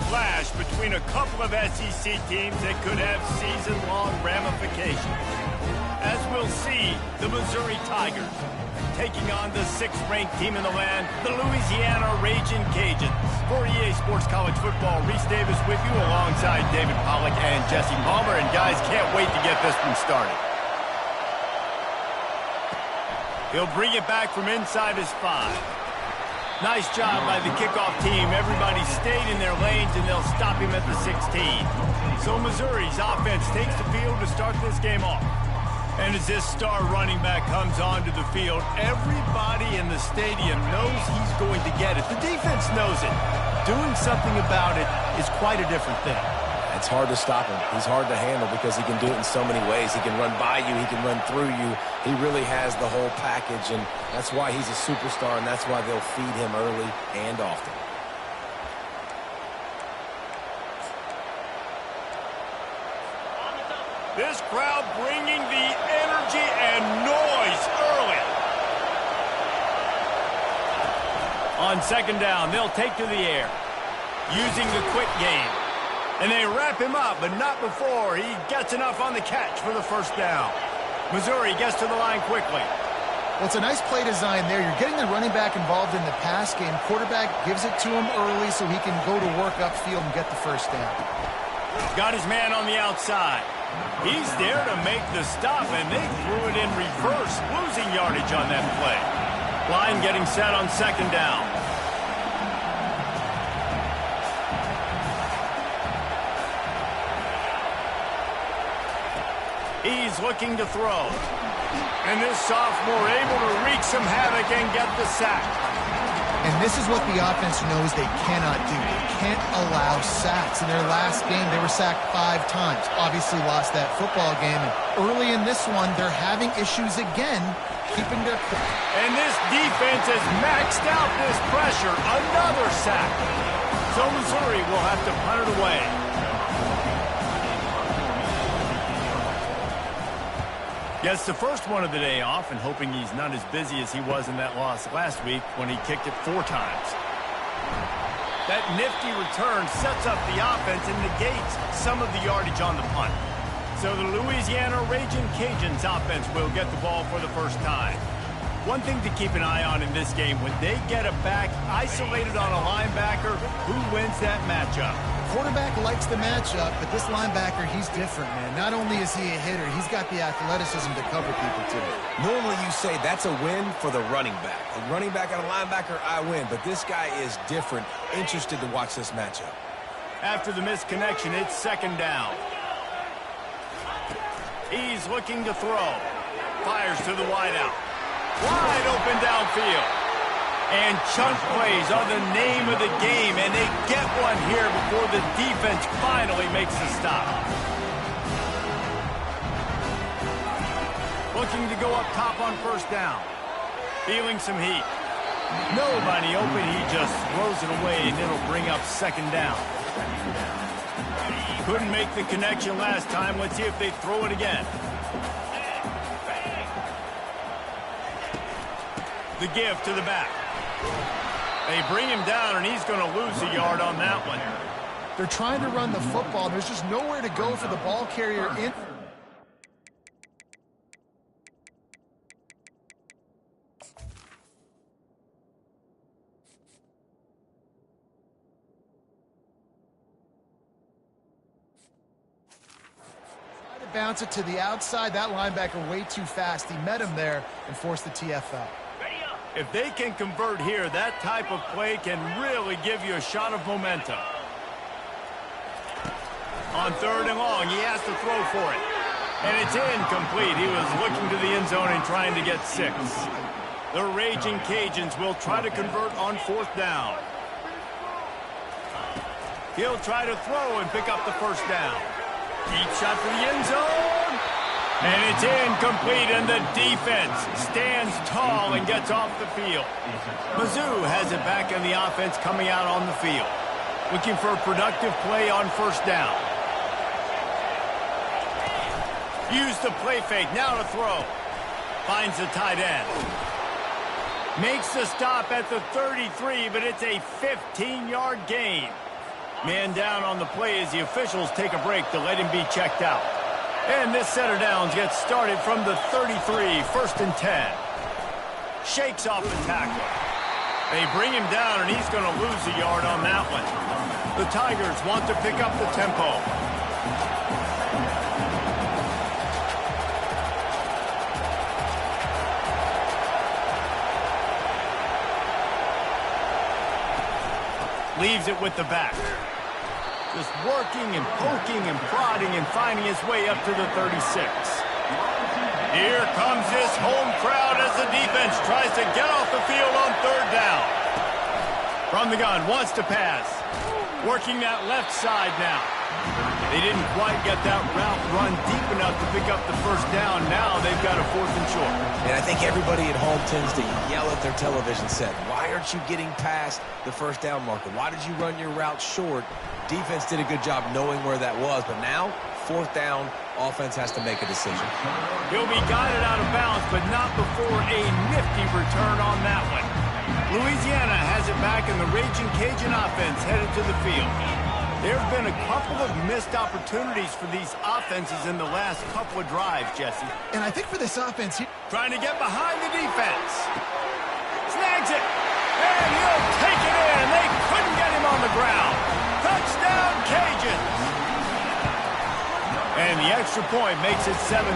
clash between a couple of SEC teams that could have season-long ramifications. As we'll see, the Missouri Tigers taking on the 6th-ranked team in the land, the Louisiana Ragin' Cajuns. For EA Sports College Football, Reese Davis with you alongside David Pollack and Jesse Palmer. And guys, can't wait to get this one started. He'll bring it back from inside his 5. Nice job by the kickoff team. Everybody stayed in their lanes, and they'll stop him at the 16. So Missouri's offense takes the field to start this game off. And as this star running back comes onto the field, everybody in the stadium knows he's going to get it. The defense knows it. Doing something about it is quite a different thing. It's hard to stop him. He's hard to handle because he can do it in so many ways. He can run by you. He can run through you. He really has the whole package, and that's why he's a superstar, and that's why they'll feed him early and often. This crowd bringing the energy and noise early. On 2nd down, they'll take to the air, using the quick game. And they wrap him up, but not before he gets enough on the catch for the 1st down. Missouri gets to the line quickly. Well, it's a nice play design there. You're getting the running back involved in the pass game. Quarterback gives it to him early so he can go to work upfield and get the 1st down. Got his man on the outside. He's there to make the stop, and they threw it in reverse, losing yardage on that play. Line getting set on 2nd down. He's looking to throw. And this sophomore able to wreak some havoc and get the sack. And this is what the offense knows they cannot do. They can't allow sacks. In their last game, they were sacked 5 times. Obviously lost that football game. And early in this one, they're having issues again, keeping their... And this defense has maxed out this pressure. Another sack. So Missouri will have to punt it away. Gets the first one of the day off, and hoping he's not as busy as he was in that loss last week when he kicked it 4 times. That nifty return sets up the offense and negates some of the yardage on the punt. So the Louisiana Ragin' Cajuns offense will get the ball for the 1st time. One thing to keep an eye on in this game, when they get a back isolated on a linebacker, who wins that matchup? Quarterback likes the matchup, but this linebacker, he's different, man. Not only is he a hitter, he's got the athleticism to cover people, too. Normally you say that's a win for the running back. A running back and a linebacker, I win. But this guy is different. Interested to watch this matchup. After the missed connection, it's 2nd down. He's looking to throw. Fires to the wideout. Wide open downfield. And chunk plays are the name of the game, and they get one here before the defense finally makes the stop. Looking to go up top on 1st down. Feeling some heat. Nobody open, he just throws it away, and it'll bring up 2nd down. Couldn't make the connection last time. Let's see if they throw it again. The give to the back. They bring him down, and he's going to lose a yard on that one. They're trying to run the football. There's just nowhere to go for the ball carrier in. Try to bounce it to the outside. That linebacker way too fast. He met him there and forced the TFL. If they can convert here, that type of play can really give you a shot of momentum. On 3rd and long, he has to throw for it. And it's incomplete. He was looking to the end zone and trying to get 6. The Ragin' Cajuns will try to convert on 4th down. He'll try to throw and pick up the 1st down. Deep shot for the end zone. And it's incomplete, and the defense stands tall and gets off the field. Mizzou has it back, and the offense coming out on the field. Looking for a productive play on 1st down. Use the play fake, now to throw. Finds the tight end. Makes the stop at the 33, but it's a 15-yard gain. Man down on the play as the officials take a break to let him be checked out. And this set of downs gets started from the 33, 1st and 10. Shakes off the tackle. They bring him down, and he's going to lose a yard on that one. The Tigers want to pick up the tempo. Leaves it with the back. Just working and poking and prodding and finding his way up to the 36. Here comes this home crowd as the defense tries to get off the field on 3rd down. From the gun, wants to pass. Working that left side now. They didn't quite get that route run deep enough to pick up the 1st down. Now they've got a 4th and short. And I think everybody at home tends to yell at their television set. Why aren't you getting past the 1st down marker? Why did you run your route short? Defense did a good job knowing where that was. But now, 4th down, offense has to make a decision. He'll be guided out of bounds, but not before a nifty return on that one. Louisiana has it back, and the Raging Cajun offense headed to the field. There have been a couple of missed opportunities for these offenses in the last couple of drives, Jesse. And I think for this offense, trying to get behind the defense. Snags it. And he'll take it in. They couldn't get him on the ground. Touchdown, Cajuns. And the extra point makes it 7-0.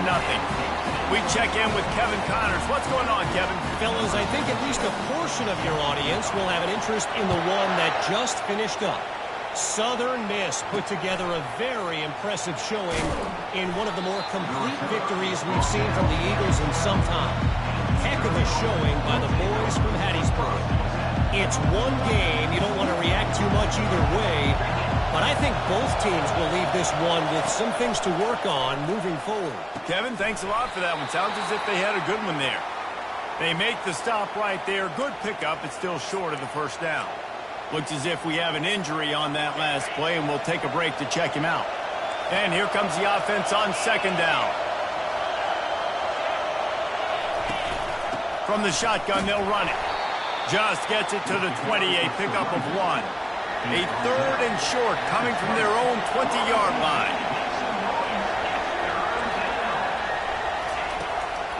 We check in with Kevin Connors. What's going on, Kevin? Fellas, I think at least a portion of your audience will have an interest in the one that just finished up. Southern Miss put together a very impressive showing in one of the more complete victories we've seen from the Eagles in some time. Heck of a showing by the boys from Hattiesburg. It's one game. You don't want to react too much either way, but I think both teams will leave this one with some things to work on moving forward. Kevin, thanks a lot for that one. Sounds as if they had a good one there. They make the stop right there. Good pickup. It's still short of the 1st down. Looks as if we have an injury on that last play, and we'll take a break to check him out. And here comes the offense on 2nd down. From the shotgun, they'll run it. Just gets it to the 28, pickup of 1. A 3rd and short coming from their own 20-yard line.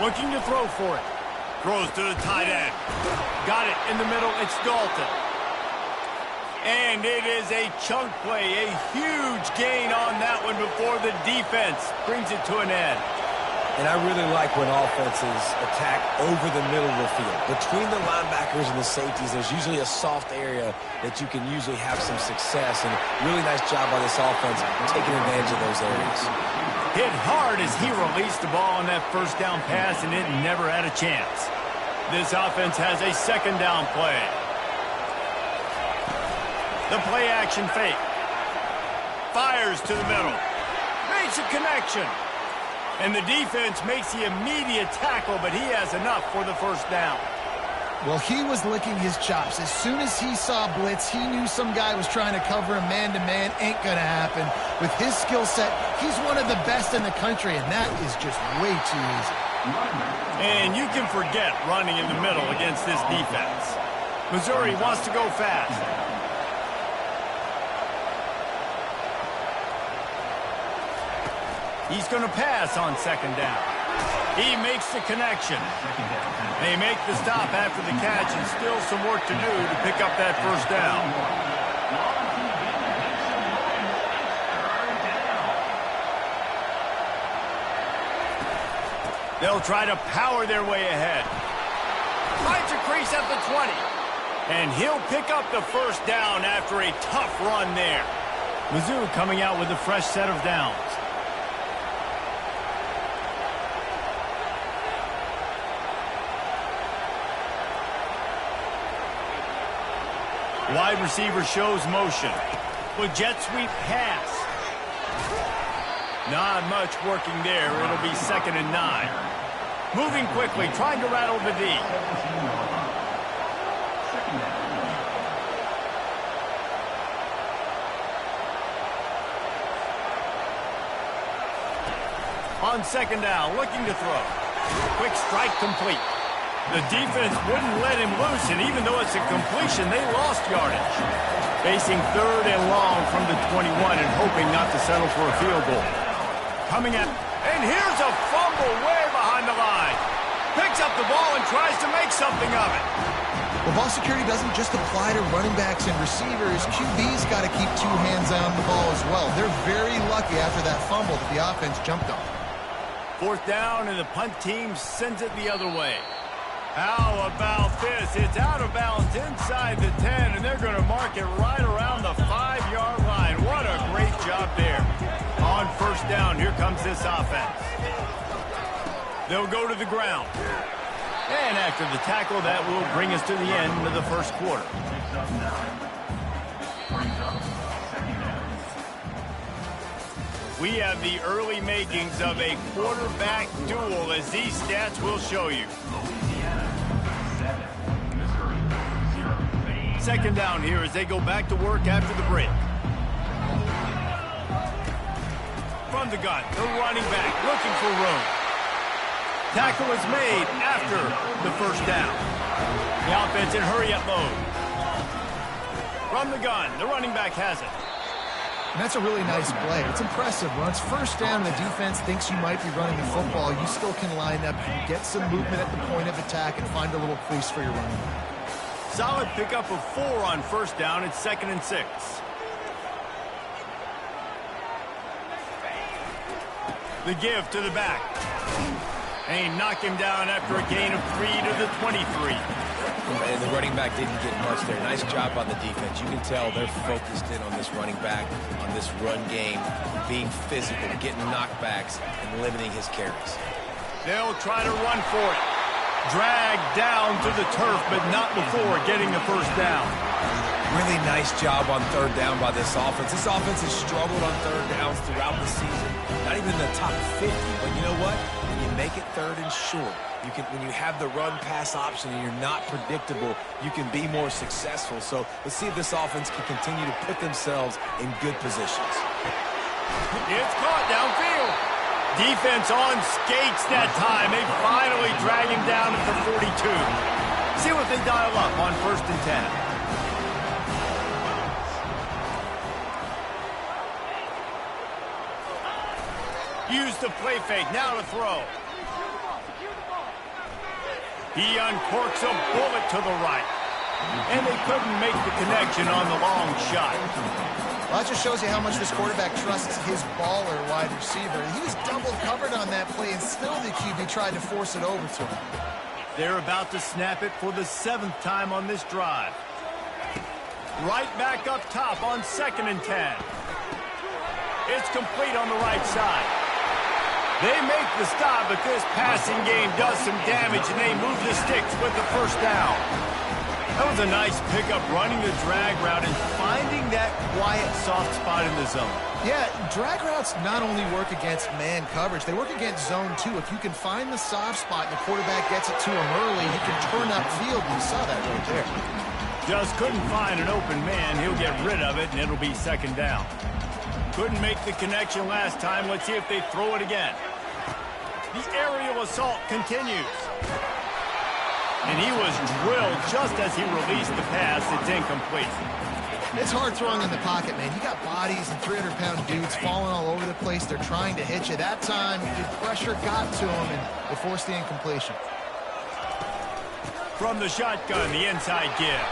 Looking to throw for it. Throws to the tight end. Got it in the middle. It's Dalton. And it is a chunk play, a huge gain on that one before the defense brings it to an end. And I really like when offenses attack over the middle of the field. Between the linebackers and the safeties, there's usually a soft area that you can usually have some success. And really nice job by this offense taking advantage of those areas. Hit hard as he released the ball on that 1st down pass, and it never had a chance. This offense has a 2nd down play. The play action fake. Fires to the middle. Makes a connection. And the defense makes the immediate tackle, but he has enough for the 1st down. well, he was licking his chops. As soon as he saw blitz, he knew some guy was trying to cover him man-to-man. Ain't going to happen. With his skill set, he's one of the best in the country, and that is just way too easy. And you can forget running in the middle against this defense. Missouri wants to go fast. He's going to pass on 2nd down. He makes the connection. They make the stop after the catch, and still some work to do to pick up that 1st down. They'll try to power their way ahead. Finds a crease at the 20. And he'll pick up the 1st down after a tough run there. Mizzou coming out with a fresh set of downs. Wide receiver shows motion. With jet sweep pass. Not much working there. It'll be 2nd and 9. Moving quickly, trying to rattle the D. On 2nd down, looking to throw. Quick strike complete. The defense wouldn't let him loose, and even though it's a completion, they lost yardage. Facing 3rd and long from and hoping not to settle for a field goal. Coming at, and here's a fumble way behind the line. Picks up the ball and tries to make something of it. Well, ball security doesn't just apply to running backs and receivers. QB's got to keep two hands on the ball as well. They're very lucky after that fumble that the offense jumped on. Fourth down, and the punt team sends it the other way. How about this? It's out of bounds inside the 10, and they're going to mark it right around the 5-yard line. What a great job there. On first down, here comes this offense. They'll go to the ground. And after the tackle, that will bring us to the end of the first quarter. We have the early makings of a quarterback duel, as these stats will show you. Second down here as they go back to work after the break. From the gun, the running back looking for room. Tackle is made after the first down. The offense in hurry-up mode. From the gun, the running back has it. And that's a really nice play. It's impressive. When it's first down, the defense thinks you might be running the football. You still can line up, get some movement at the point of attack, and find a little crease for your running back. Solid pickup of 4 on first down. It's 2nd and 6. The give to the back. And he knocked him down after a gain of 3 to the 23. And the running back didn't get much there. Nice job on the defense. You can tell they're focused in on this running back, on this run game, being physical, getting knockbacks, and limiting his carries. They'll try to run for it. Dragged down to the turf, but not before getting the first down. Really nice job on third down by this offense. This offense has struggled on third downs throughout the season. Not even in the top 50, but you know what? When you make it third and short, when you have the run-pass option and you're not predictable, you can be more successful. So let's see if this offense can continue to put themselves in good positions. It's caught downfield. Defense on skates that time. They finally drag him down at the 42. See what they dial up on 1st and 10. Use the play fake. Now to throw. He uncorks a bullet to the right. And they couldn't make the connection on the long shot. Well, that just shows you how much this quarterback trusts his baller wide receiver. He was double covered on that play, and still the QB tried to force it over to him. They're about to snap it for the 7th time on this drive. Right back up top on 2nd and 10. It's complete on the right side. They make the stop, but this passing game does some damage, and they move the sticks with the first down. That was a nice pickup, running the drag route and finding that quiet, soft spot in the zone. Yeah, drag routes not only work against man coverage, they work against zone too. If you can find the soft spot and the quarterback gets it to him early, he can turn upfield. You saw that right there. Just couldn't find an open man. He'll get rid of it, and it'll be 2nd down. Couldn't make the connection last time. Let's see if they throw it again. The aerial assault continues. And he was drilled just as he released the pass. It's incomplete. It's hard throwing in the pocket, man. You got bodies and 300-pound dudes falling all over the place. They're trying to hit you. That time, the pressure got to him, and they forced the incompletion. From the shotgun, the inside give.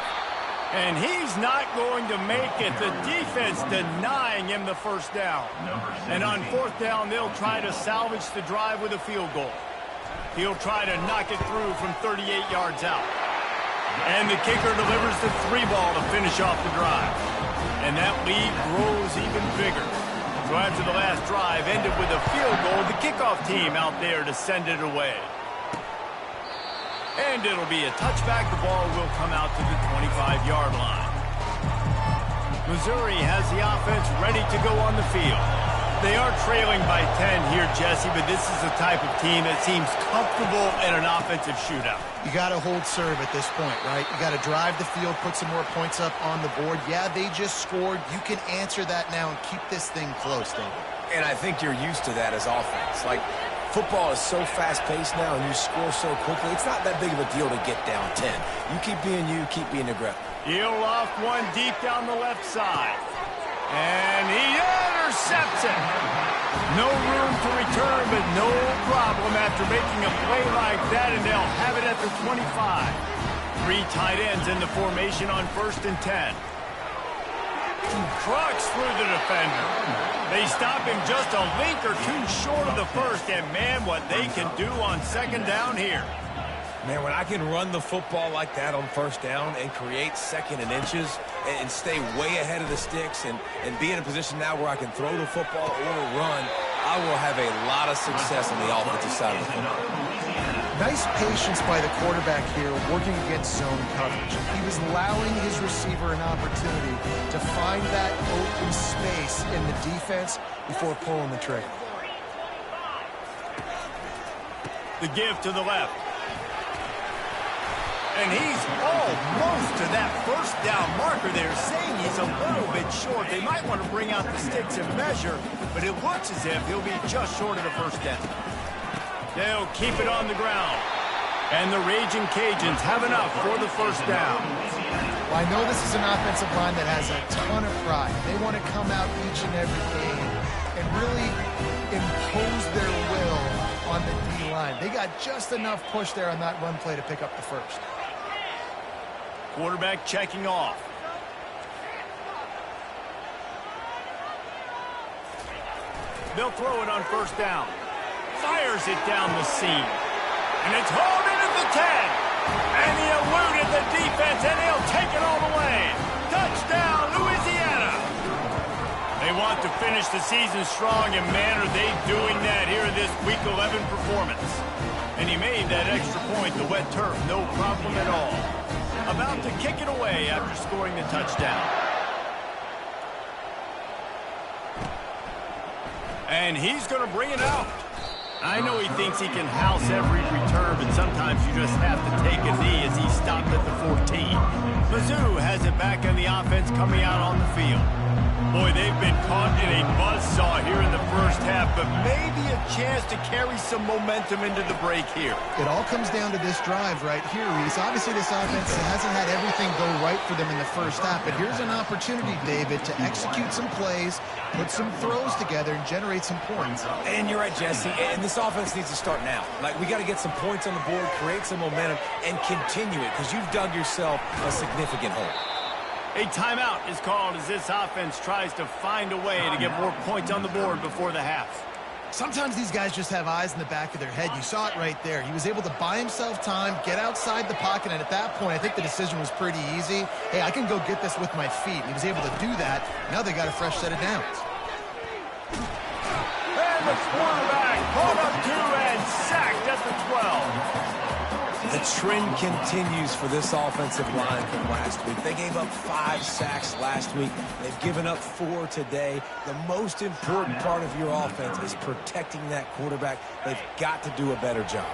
And he's not going to make it. The defense denying him the first down. And on 4th down, they'll try to salvage the drive with a field goal. He'll try to knock it through from 38 yards out. And the kicker delivers the 3 ball to finish off the drive. And that lead grows even bigger. So after the last drive ended with a field goal, the kickoff team out there to send it away. And it'll be a touchback. The ball will come out to the 25-yard line. Missouri has the offense ready to go on the field. They are trailing by 10 here, Jesse, but this is the type of team that seems comfortable in an offensive shootout. You got to hold serve at this point, right? You got to drive the field, put some more points up on the board. Yeah, they just scored. You can answer that now and keep this thing close, though. And I think you're used to that as offense. Like, football is so fast-paced now, and you score so quickly. It's not that big of a deal to get down 10. You keep being aggressive. He'll loft one deep down the left side. And he No room to return, but no problem after making a play like that, and they'll have it at the 25. 3 tight ends in the formation on 1st and 10. Trucks through the defender. They stop him just a link or two short of the first, and man, what they can do on 2nd down here. Man, when I can run the football like that on 1st down and create 2nd and inches and stay way ahead of the sticks and be in a position now where I can throw the football or run, I will have a lot of success on the offensive side of the football. Nice patience by the quarterback here working against zone coverage. He was allowing his receiver an opportunity to find that open space in the defense before pulling the trigger. The give to the left. And he's almost to that 1st down marker there, saying he's a little bit short. They might want to bring out the sticks and measure, but it looks as if he'll be just short of the 1st down. They'll keep it on the ground. And the Raging Cajuns have enough for the 1st down. Well, I know this is an offensive line that has a ton of pride. They want to come out each and every game and really impose their will on the D-line. They got just enough push there on that run play to pick up the 1st. Quarterback checking off. They'll throw it on 1st down. Fires it down the seam. And it's hauled in at the 10. And he eluded the defense, and he'll take it all the way. Touchdown, Louisiana. They want to finish the season strong, and man, are they doing that here in this Week 11 performance. And he made that extra point, the wet turf, no problem at all. About to kick it away after scoring the touchdown. And he's going to bring it out. I know he thinks he can house every return, but sometimes you just have to take a knee as he stopped at the 14. Mizzou has it back in the offense coming out on the field. Boy, they've been caught in a buzzsaw here in the 1st half, but maybe a chance to carry some momentum into the break here. It all comes down to this drive right here, Reese. Obviously, this offense hasn't had everything go right for them in the 1st half, but here's an opportunity, David, to execute some plays, put some throws together, and generate some points. And you're right, Jesse, and this offense needs to start now. Like, we got to get some points on the board, create some momentum, and continue it, because you've dug yourself a significant hole. A timeout is called as this offense tries to find a way to get more points on the board before the half. Sometimes these guys just have eyes in the back of their head. You saw it right there. He was able to buy himself time, get outside the pocket, and at that point, I think the decision was pretty easy. Hey, I can go get this with my feet. He was able to do that. Now they got a fresh set of downs. And the quarterback caught up to and sacked at the 12. The trend continues for this offensive line from last week. They gave up 5 sacks last week. They've given up 4 today. The most important part of your offense is protecting that quarterback. They've got to do a better job.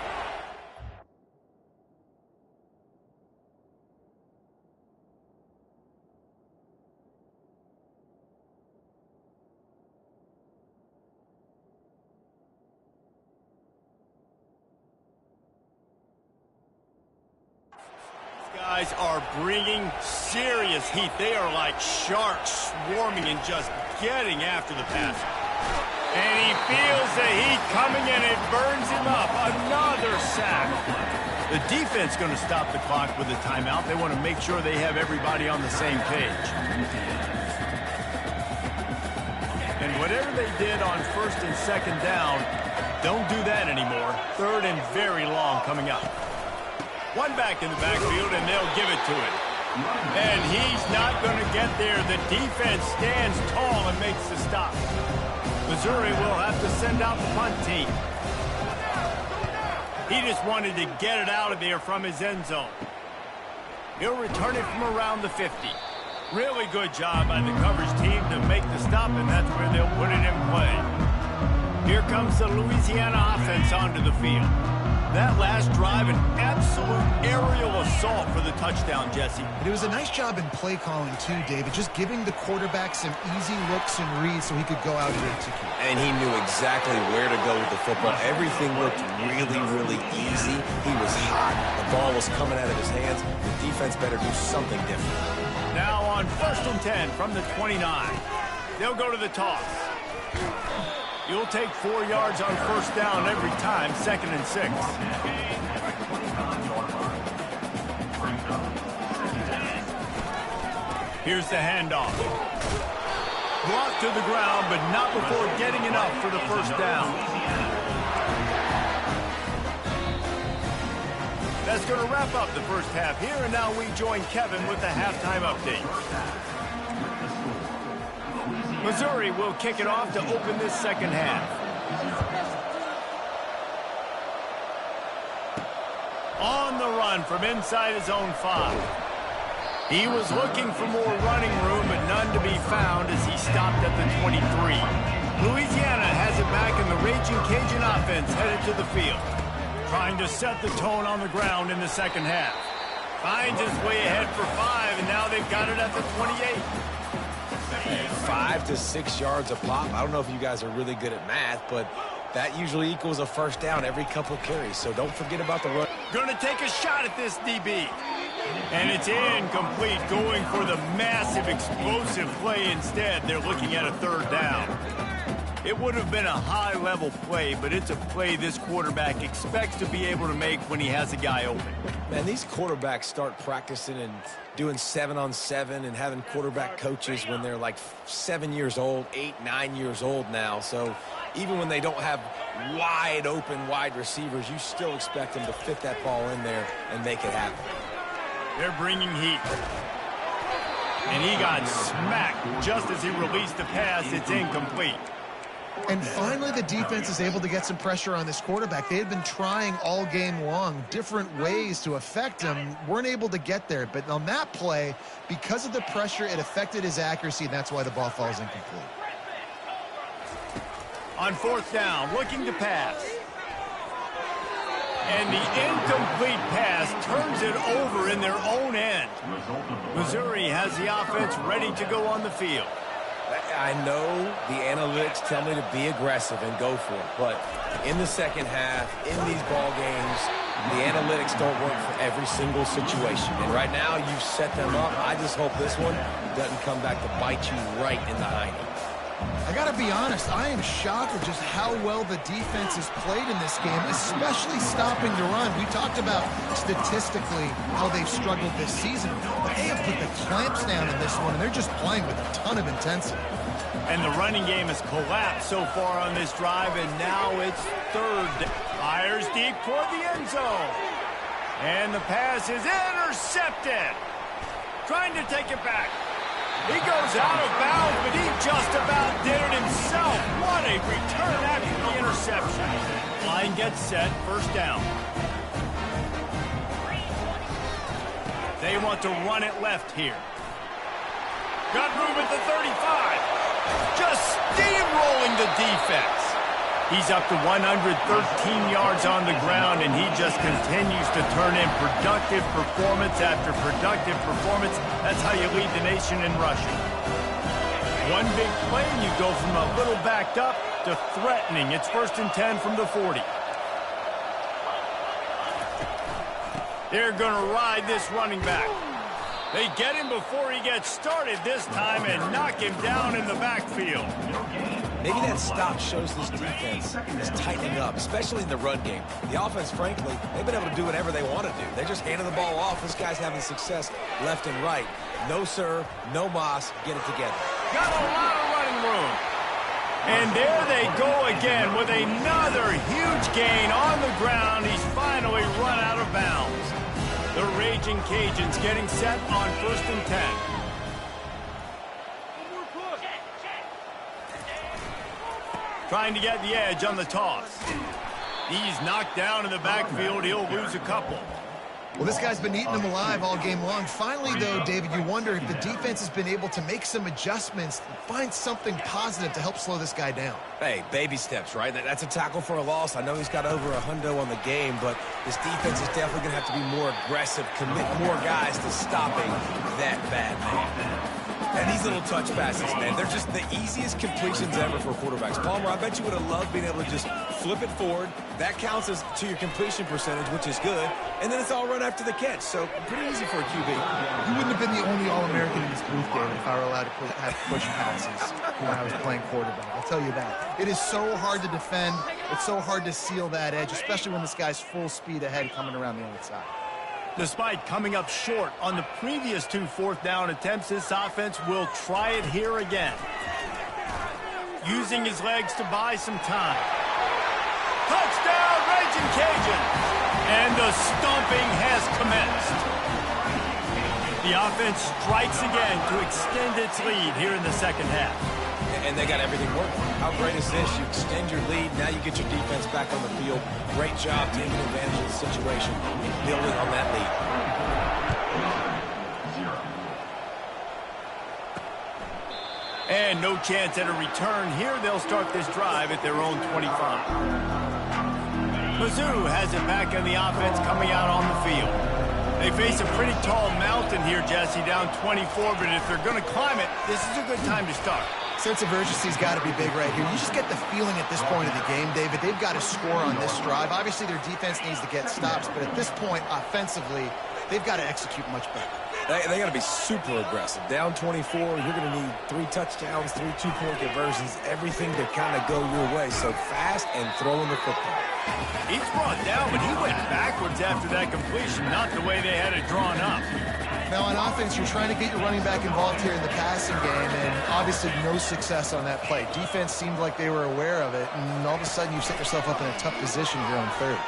Guys are bringing serious heat. They are like sharks swarming and just getting after the passer. And he feels the heat coming and it burns him up. Another sack. The defense going to stop the clock with a timeout. They want to make sure they have everybody on the same page. And whatever they did on 1st and 2nd down, don't do that anymore. 3rd and very long coming up. One back in the backfield, and they'll give it to him. And he's not going to get there. The defense stands tall and makes the stop. Missouri will have to send out the punt team. He just wanted to get it out of there from his end zone. He'll return it from around the 50. Really good job by the coverage team to make the stop, and that's where they'll put it in play. Here comes the Louisiana offense onto the field. That last drive, an absolute aerial assault for the touchdown, Jesse. But it was a nice job in play calling, too, David, just giving the quarterback some easy looks and reads so he could go out and execute. And he knew exactly where to go with the football. Everything looked really, really easy. He was hot. The ball was coming out of his hands. The defense better do something different. Now on 1st and 10 from the 29. They'll go to the toss. You'll take 4 yards on first down every time, 2nd and 6. Here's the handoff. Brought to the ground, but not before getting enough for the first down. That's going to wrap up the first half here, and now we join Kevin with the halftime update. Missouri will kick it off to open this second half. On the run from inside his own 5. He was looking for more running room, but none to be found as he stopped at the 23. Louisiana has it back, and the Raging Cajun offense headed to the field, trying to set the tone on the ground in the second half. Finds his way ahead for 5, and now they've got it at the 28. 5 to 6 yards a pop. I don't know if you guys are really good at math, but that usually equals a first down every couple of carries, so don't forget about the run. Going to take a shot at this DB. And it's incomplete, going for the massive, explosive play instead. They're looking at a 3rd down. It would have been a high-level play, but it's a play this quarterback expects to be able to make when he has a guy open. Man, these quarterbacks start practicing and doing 7-on-7 and having quarterback coaches when they're like 7 years old, 8, 9 years old now. So even when they don't have wide-open wide receivers, you still expect them to fit that ball in there and make it happen. They're bringing heat. And he got smacked just as he released the pass. It's incomplete. And finally, the defense is able to get some pressure on this quarterback. They had been trying all game long different ways to affect him. Weren't able to get there. But on that play, because of the pressure, it affected his accuracy, and that's why the ball falls incomplete. On 4th down, looking to pass. And the incomplete pass turns it over in their own end. Missouri has the offense ready to go on the field. I know the analytics tell me to be aggressive and go for it, but in the second half, in these ball games, the analytics don't work for every single situation. And right now, you've set them up. I just hope this one doesn't come back to bite you right in the hiney. I got to be honest, I am shocked at just how well the defense has played in this game, especially stopping the run. We talked about statistically how they've struggled this season, but they have put the clamps down in this one, and they're just playing with a ton of intensity. And the running game has collapsed so far on this drive, and now it's 3rd. Fires deep toward the end zone. And the pass is intercepted. Trying to take it back. He goes out of bounds, but he just about did it himself. What a return after the interception. Line gets set, 1st down. They want to run it left here. Got room at the 35. Just steamrolling the defense. He's up to 113 yards on the ground, and he just continues to turn in productive performance after productive performance. That's how you lead the nation in rushing. One big play, and you go from a little backed up to threatening. It's 1st and 10 from the 40. They're going to ride this running back. They get him before he gets started this time and knock him down in the backfield. Maybe that stop shows this defense is tightening up, especially in the run game. The offense, frankly, they've been able to do whatever they want to do. They're just handing the ball off. This guy's having success left and right. No, sir, no moss. Get it together. Got a lot of running room. And there they go again with another huge gain on the ground. He's finally run out of bounds. The Raging Cajuns getting set on 1st and 10. Trying to get the edge on the toss. He's knocked down in the backfield. He'll lose a couple. Well, this guy's been eating them alive all game long. Finally, though, David, you wonder if the defense has been able to make some adjustments, find something positive to help slow this guy down. Hey, baby steps, right? That's a tackle for a loss. I know he's got over $100 on the game, but this defense is definitely going to have to be more aggressive, commit more guys to stopping that bad man. And these little touch passes, man, they're just the easiest completions ever for quarterbacks. Palmer, I bet you would have loved being able to just flip it forward. That counts as to your completion percentage, which is good. And then it's all run after the catch. So pretty easy for a QB. You wouldn't have been the only All-American in this booth, David, if I were allowed to have push passes when I was playing quarterback. I'll tell you that. It is so hard to defend. It's so hard to seal that edge, especially when this guy's full speed ahead coming around the outside. Despite coming up short on the previous 2 fourth-down attempts, this offense will try it here again. Using his legs to buy some time. Touchdown, Raging Cajun! And the stomping has commenced. The offense strikes again to extend its lead here in the second half. And they got everything working. How great is this? You extend your lead. Now you get your defense back on the field. Great job taking advantage of the situation, building on that lead. And no chance at a return here. They'll start this drive at their own 25. Mizzou has it back on the offense coming out on the field. They face a pretty tall mountain here, Jesse, down 24, but if they're going to climb it, this is a good time to start. Sense of urgency's got to be big right here. You just get the feeling at this point of the game, David, they've got to score on this drive. Obviously, their defense needs to get stops, but at this point, offensively, they've got to execute much better. They got to be super aggressive. Down 24, you're going to need 3 touchdowns, 3 two-point conversions, everything to kind of go your way. So fast and throwing the football. He's brought down, but he went backwards after that completion, not the way they had it drawn up. Now, on offense, you're trying to get your running back involved here in the passing game, and obviously no success on that play. Defense seemed like they were aware of it, and all of a sudden you set yourself up in a tough position here on third.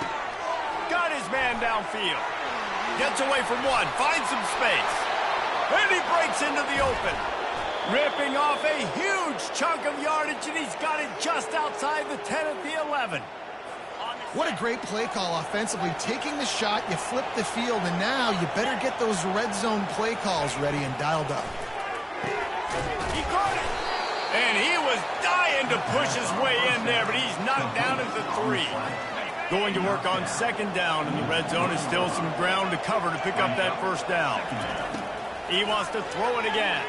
Got his man downfield. Gets away from one, finds some space. And he breaks into the open. Ripping off a huge chunk of yardage, and he's got it just outside the 10 at the 11. What a great play call offensively. Taking the shot, you flip the field, and now you better get those red zone play calls ready and dialed up. He caught it. And he was dying to push his way in there, but he's knocked down at the 3. Going to work on second down in the red zone. Is still some ground to cover to pick up that first down. He wants to throw it again.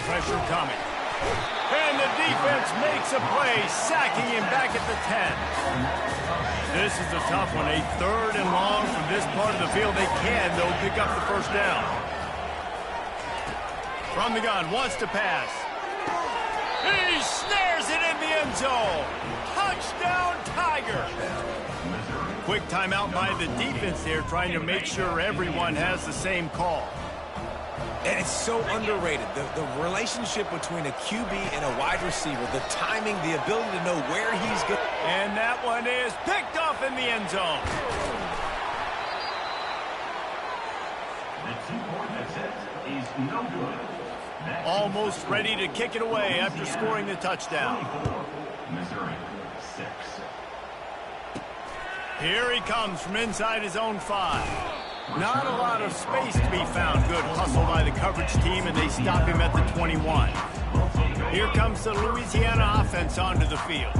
Pressure coming. And the defense makes a play, sacking him back at the 10. This is a tough one. A 3rd and long from this part of the field. They can, though, pick up the first down. From the gun, wants to pass. He snares it in the end zone. Touchdown, Tiger. Quick timeout by the defense there, trying to make sure everyone has the same call. And it's so underrated, the relationship between a QB and a wide receiver, the timing, the ability to know where he's going. And that one is picked off in the end zone. The 2-point attempt is no good. Almost ready to kick it away after scoring the touchdown. 24, Missouri, 6. Here he comes from inside his own 5. Not a lot of space to be found. Good hustle by the coverage team, and they stop him at the 21. Here comes the Louisiana offense onto the field.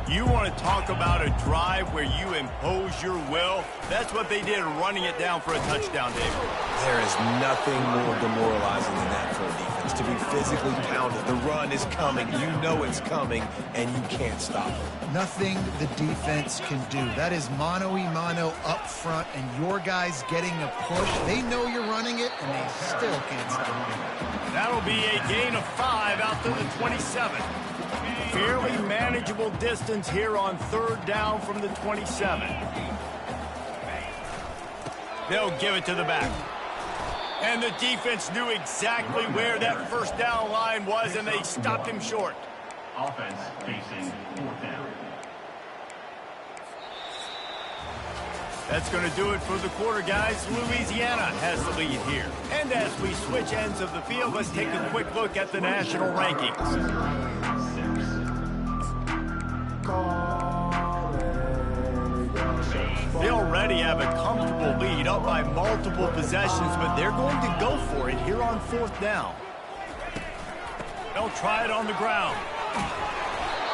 You want to talk about a drive where you impose your will? That's what they did, running it down for a touchdown, David. There is nothing more demoralizing than that for a defense, to be physically pounded. The run is coming. You know it's coming, and you can't stop it. Nothing the defense can do. That is mano-a-mano up front, and your guys getting a push. They know you're running it, and they still can't stop it. That'll be a gain of 5 out to the 27. Fairly manageable distance here on 3rd down from the 27. They'll give it to the back. And the defense knew exactly where that first down line was, and they stopped him short. Offense facing 4th down. That's going to do it for the quarter, guys. Louisiana has the lead here. And as we switch ends of the field, let's take a quick look at the national rankings. They already have a comfortable lead, up by multiple possessions, but they're going to go for it here on 4th down. They'll try it on the ground.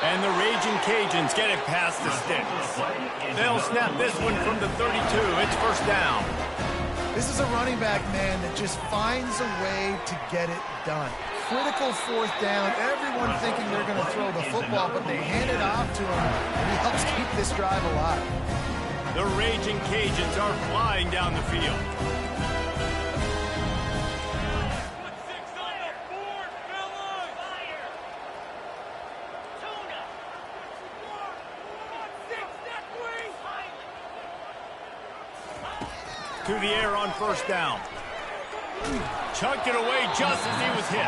And the Raging Cajuns get it past the sticks. They'll snap this one from the 32. It's first down. This is a running back, man, that just finds a way to get it done. critical fourth down. Everyone thinking they're going to throw the football, but they hand it off to him, and he helps keep this drive alive. The Raging Cajuns are flying down the field. To the air on first down. Chucked it away just as he was hit.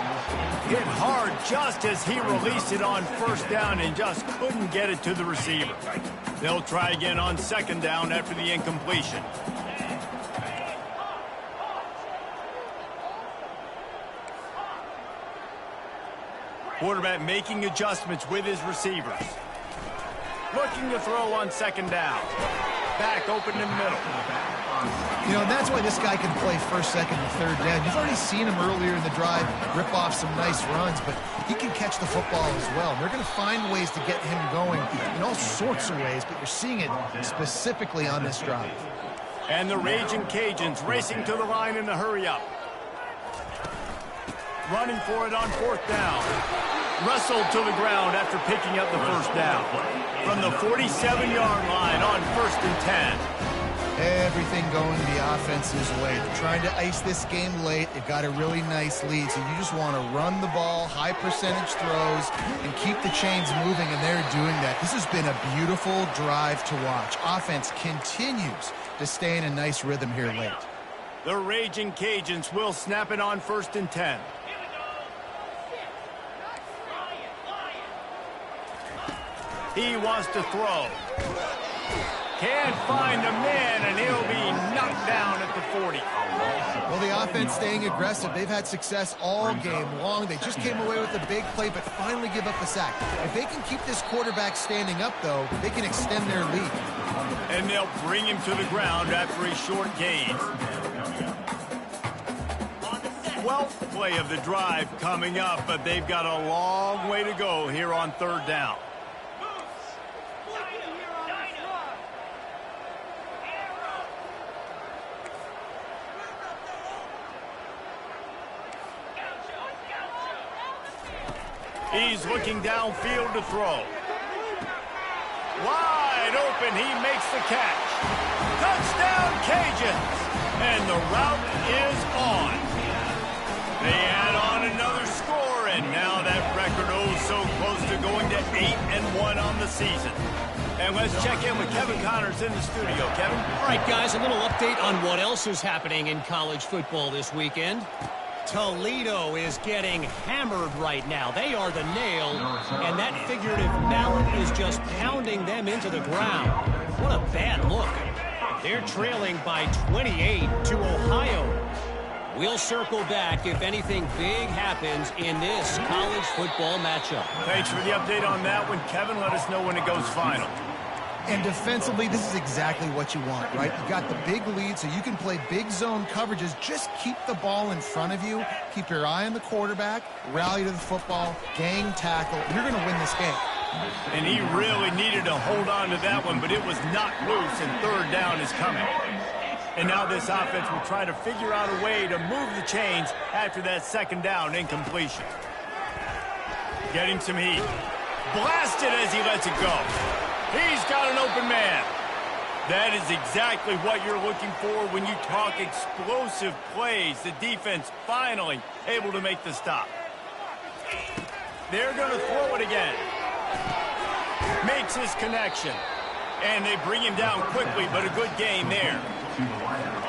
Hit hard just as he released it on first down and just couldn't get it to the receiver. They'll try again on second down after the incompletion. Quarterback making adjustments with his receivers. Looking to throw on second down. Back open in the middle. You know, and that's why this guy can play first, second, and third down. You've already seen him earlier in the drive rip off some nice runs, but he can catch the football as well. And they're going to find ways to get him going in all sorts of ways, but you're seeing it specifically on this drive. And the Raging Cajuns racing to the line in the hurry-up. Running for it on fourth down. Wrestled to the ground after picking up the first down. From the 47-yard line on 1st and 10. Everything going the offense's way. They're trying to ice this game late. They've got a really nice lead, so you just want to run the ball, high percentage throws, and keep the chains moving, and they're doing that. This has been a beautiful drive to watch. Offense continues to stay in a nice rhythm here late. The Raging Cajuns will snap it on 1st and 10. He wants to throw. Can't find the man, and he'll be knocked down at the 40. Well, the offense staying aggressive. They've had success all game long. They just came away with a big play, but finally give up the sack. If they can keep this quarterback standing up, though, they can extend their lead. And they'll bring him to the ground after a short gain. 12th play of the drive coming up, but they've got a long way to go here on third down. He's looking downfield to throw. Wide open, he makes the catch. Touchdown, Cajuns! And the route is on. They add on another score, and now that record so close to going to 8-1 on the season. And let's check in with Kevin Connors in the studio. Kevin? All right, guys, a little update on what else is happening in college football this weekend. Toledo is getting hammered right now. They are the nail, and that figurative mallet is just pounding them into the ground. What a bad look. They're trailing by 28 to Ohio. We'll circle back if anything big happens in this college football matchup. Thanks for the update on that one, Kevin. Let us know when it goes final. And defensively, this is exactly what you want, right? You got the big lead, so you can play big zone coverages. Just keep the ball in front of you. Keep your eye on the quarterback. Rally to the football. Gang tackle. You're going to win this game. And he really needed to hold on to that one, but it was knocked loose, and third down is coming. And now this offense will try to figure out a way to move the chains after that second down incompletion. Getting some heat. Blasted as he lets it go. He's got an open man. That is exactly what you're looking for when you talk explosive plays. The defense finally able to make the stop. They're going to throw it again. Makes his connection. And they bring him down quickly, but a good gain there.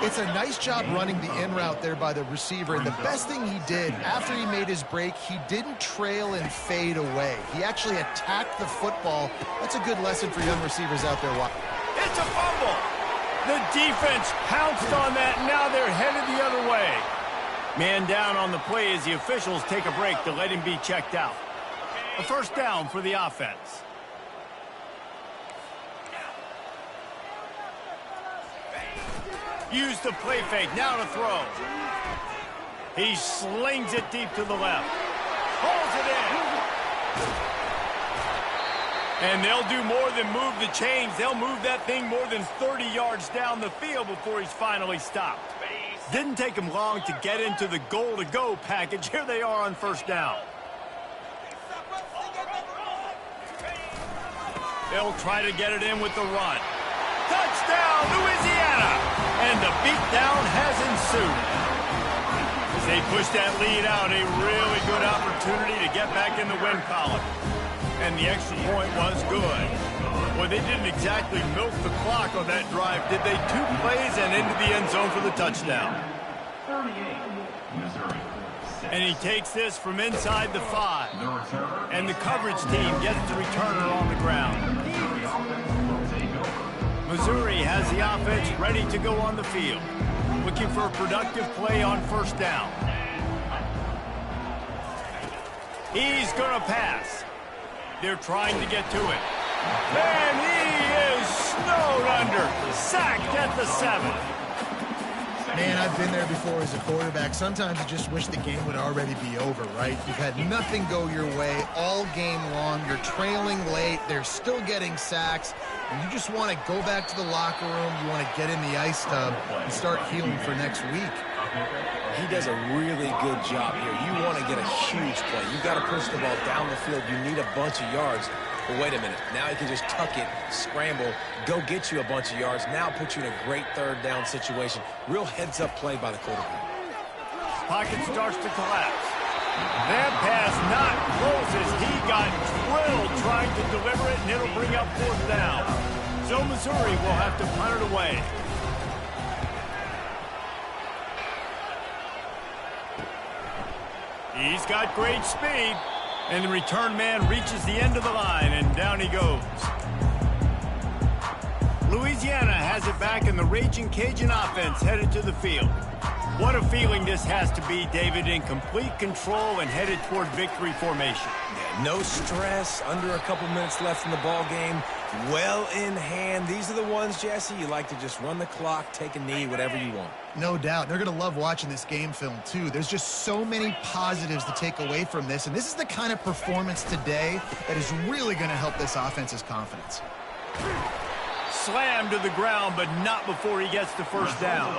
It's a nice job running the in route there by the receiver. And the best thing he did after he made his break, he didn't trail and fade away. He actually attacked the football. That's a good lesson for young receivers out there. It's a fumble. The defense pounced on that. Now they're headed the other way. Man down on the play as the officials take a break to let him be checked out. A first down for the offense. Use the play fake, now to throw. He slings it deep to the left. Pulls it in. And they'll do more than move the chains. They'll move that thing more than 30 yards down the field before he's finally stopped. Didn't take him long to get into the goal-to-go package. Here they are on first down. They'll try to get it in with the run. Touchdown, Louisiana! And the beatdown has ensued. As they push that lead out, a really good opportunity to get back in the win column. And the extra point was good. Well, they didn't exactly milk the clock on that drive, did they? 2 plays and into the end zone for the touchdown. 38, Missouri. And he takes this from inside the 5. And the coverage team gets the returner on the ground. Missouri has the offense ready to go on the field. Looking for a productive play on first down. He's going to pass. They're trying to get to it. And he is snowed under. Sacked at the 7. Man, I've been there before as a quarterback. Sometimes you just wish the game would already be over, right? You've had nothing go your way all game long. You're trailing late. They're still getting sacks. And you just want to go back to the locker room. You want to get in the ice tub and start healing for next week. He does a really good job here. You want to get a huge play. You got to push the ball down the field. You need a bunch of yards. But wait a minute. Now he can just tuck it, scramble, go get you a bunch of yards. Now put you in a great third down situation. Real heads-up play by the quarterback. Pocket starts to collapse. That pass not close as he got drilled trying to deliver it, and it'll bring up fourth down. So Missouri will have to punt it away. He's got great speed. And the return man reaches the end of the line, and down he goes. Louisiana has it back, and the Raging Cajun offense headed to the field. What a feeling this has to be, David, in complete control and headed toward victory formation. Yeah, no stress, under a couple minutes left in the ball game, well in hand. These are the ones, Jesse, you like to just run the clock, take a knee, whatever you want. No doubt. They're going to love watching this game film, too. There's just so many positives to take away from this, and this is the kind of performance today that is really going to help this offense's confidence. Slammed to the ground, but not before he gets the first down.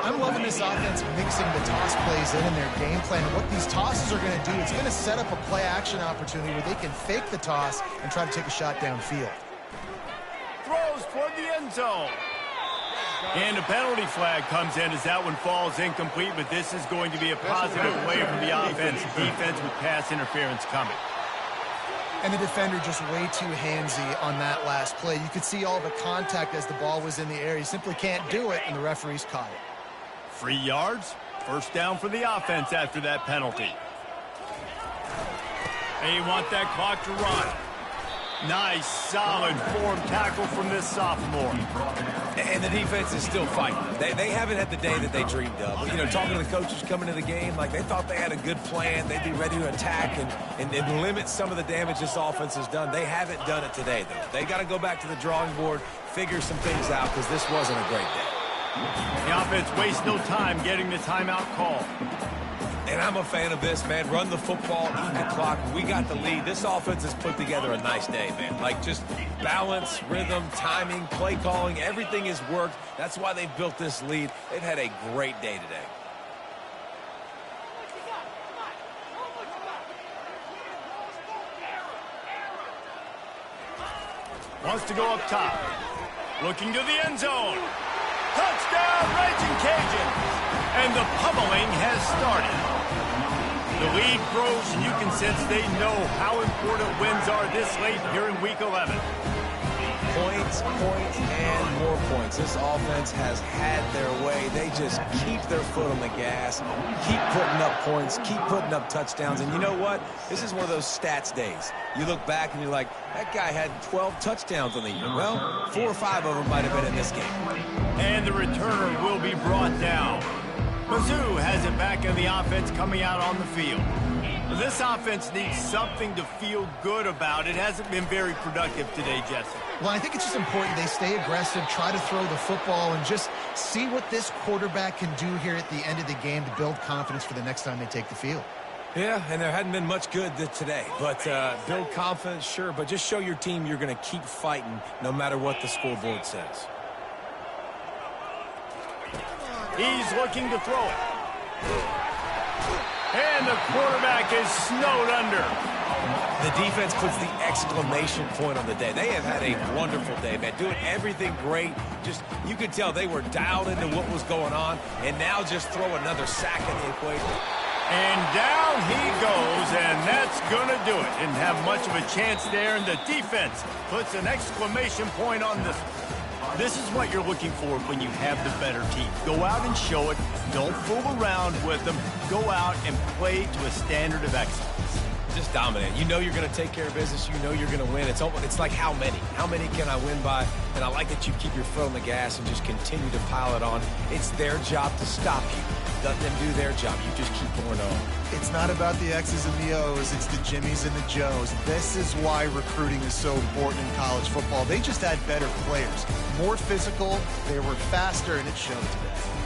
I'm loving this offense mixing the toss plays in their game plan. And what these tosses are going to do, it's going to set up a play-action opportunity where they can fake the toss and try to take a shot downfield. Throws toward the end zone. And a penalty flag comes in as that one falls incomplete, but this is going to be a positive play for the offense. Defense with pass interference coming. And the defender just way too handsy on that last play. You could see all the contact as the ball was in the air. He simply can't do it, and the referees caught it. 3 yards. First down for the offense after that penalty. They want that clock to run. Nice, solid form tackle from this sophomore. And the defense is still fighting. They haven't had the day that they dreamed of. But, you know, talking to the coaches coming into the game, like they thought they had a good plan. They'd be ready to attack and limit some of the damage this offense has done. They haven't done it today, though. They got to go back to the drawing board, figure some things out, because this wasn't a great day. The offense wastes no time getting the timeout call. And I'm a fan of this, man. Run the football, eat the clock. We got the lead. This offense has put together a nice day, man. Like, just balance, rhythm, timing, play calling, everything has worked. That's why they've built this lead. They've had a great day today. Wants to go up top. Looking to the end zone. Touchdown, Raging Cajuns! And the pummeling has started. The lead grows, and you can sense they know how important wins are this late here in Week 11. Points, and more points. This offense has had their way. They just keep their foot on the gas, keep putting up points, keep putting up touchdowns. And you know what? This is one of those stats days. You look back and you're like, that guy had 12 touchdowns on the year. Well, 4 or 5 of them might have been in this game. And the returner will be brought down. Mizzou has it back in the offense coming out on the field. This offense needs something to feel good about. It hasn't been very productive today, Jesse. Well, I think it's just important they stay aggressive, try to throw the football, and just see what this quarterback can do here at the end of the game to build confidence for the next time they take the field. Yeah, and there hadn't been much good today. But build confidence, sure, but just show your team you're going to keep fighting no matter what the scoreboard says. He's looking to throw it. And the quarterback is snowed under. The defense puts the exclamation point on the day. They have had a wonderful day, man. Doing everything great. Just, you could tell they were dialed into what was going on. And now just throw another sack in the equation. And down he goes, and that's going to do it. Didn't have much of a chance there, and the defense puts an exclamation point on this. This is what you're looking for when you have the better team. Go out and show it. Don't fool around with them. Go out and play to a standard of excellence. Just dominant. You know you're going to take care of business. You know you're going to win. It's like how many? How many can I win by? And I like that you keep your foot on the gas and just continue to pile it on. It's their job to stop you. Let them do their job. You just keep going on. It's not about the X's and the O's. It's the Jimmies and the Joes. This is why recruiting is so important in college football. They just had better players. More physical, they were faster, and it showed today.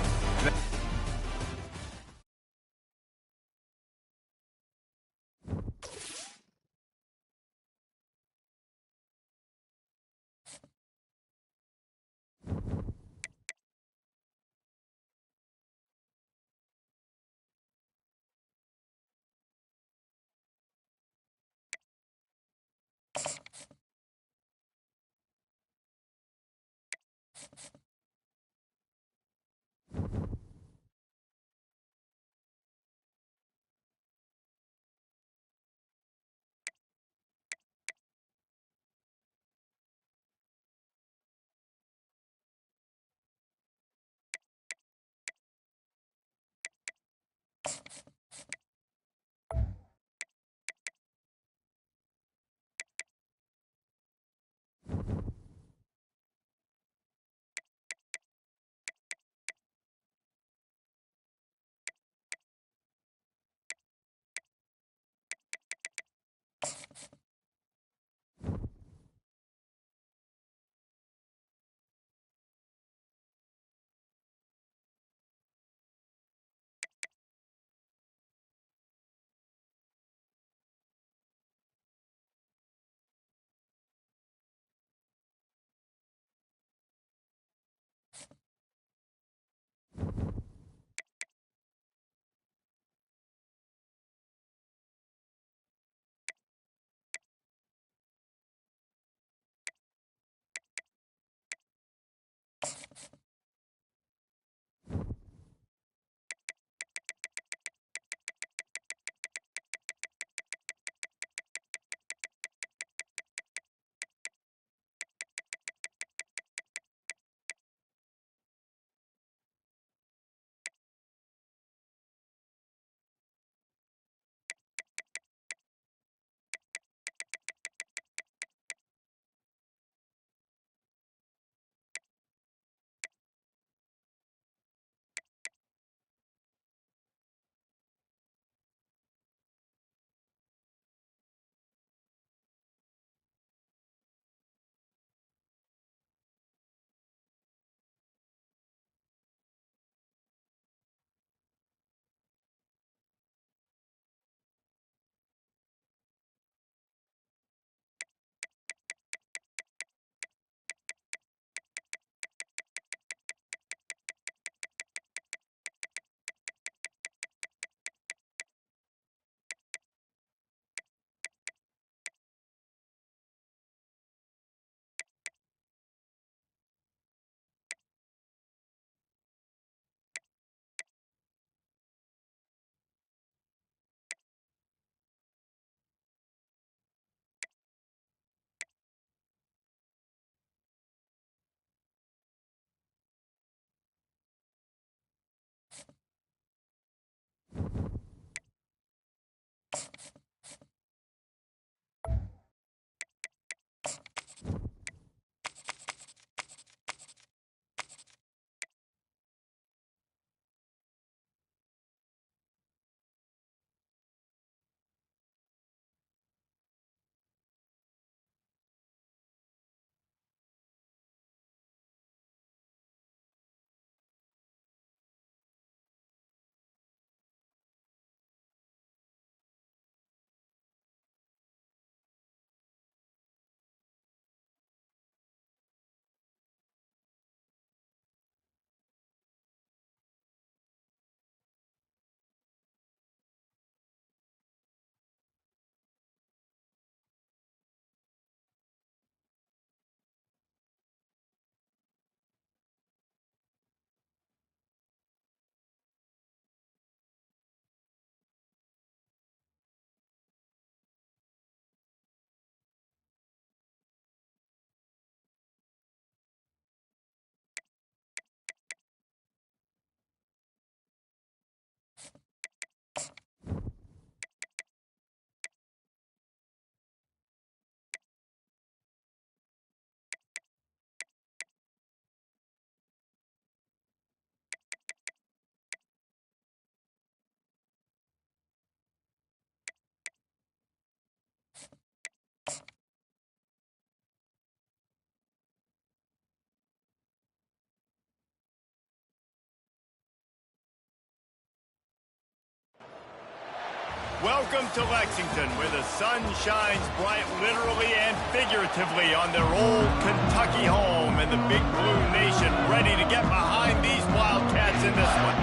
Welcome to Lexington, where the sun shines bright literally and figuratively on their old Kentucky home, and the Big Blue Nation ready to get behind these Wildcats in this one.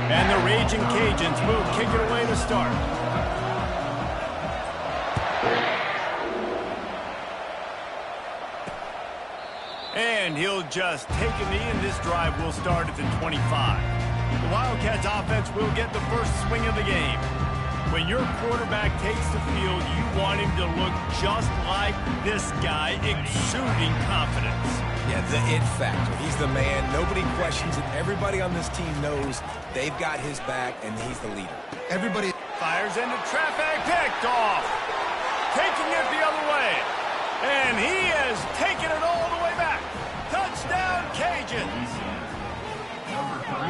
And the Raging Cajuns move, kick it away to start. And he'll just take a knee, and this drive will start at the 25. The Wildcats offense will get the first swing of the game. When your quarterback takes the field, you want him to look just like this guy, exuding confidence. Yeah, the it factor. He's the man. Nobody questions it. Everybody on this team knows they've got his back, and he's the leader. Everybody Fires into traffic, picked off. Taking it the other way. And he has taken it all the way back. Touchdown, Cajuns.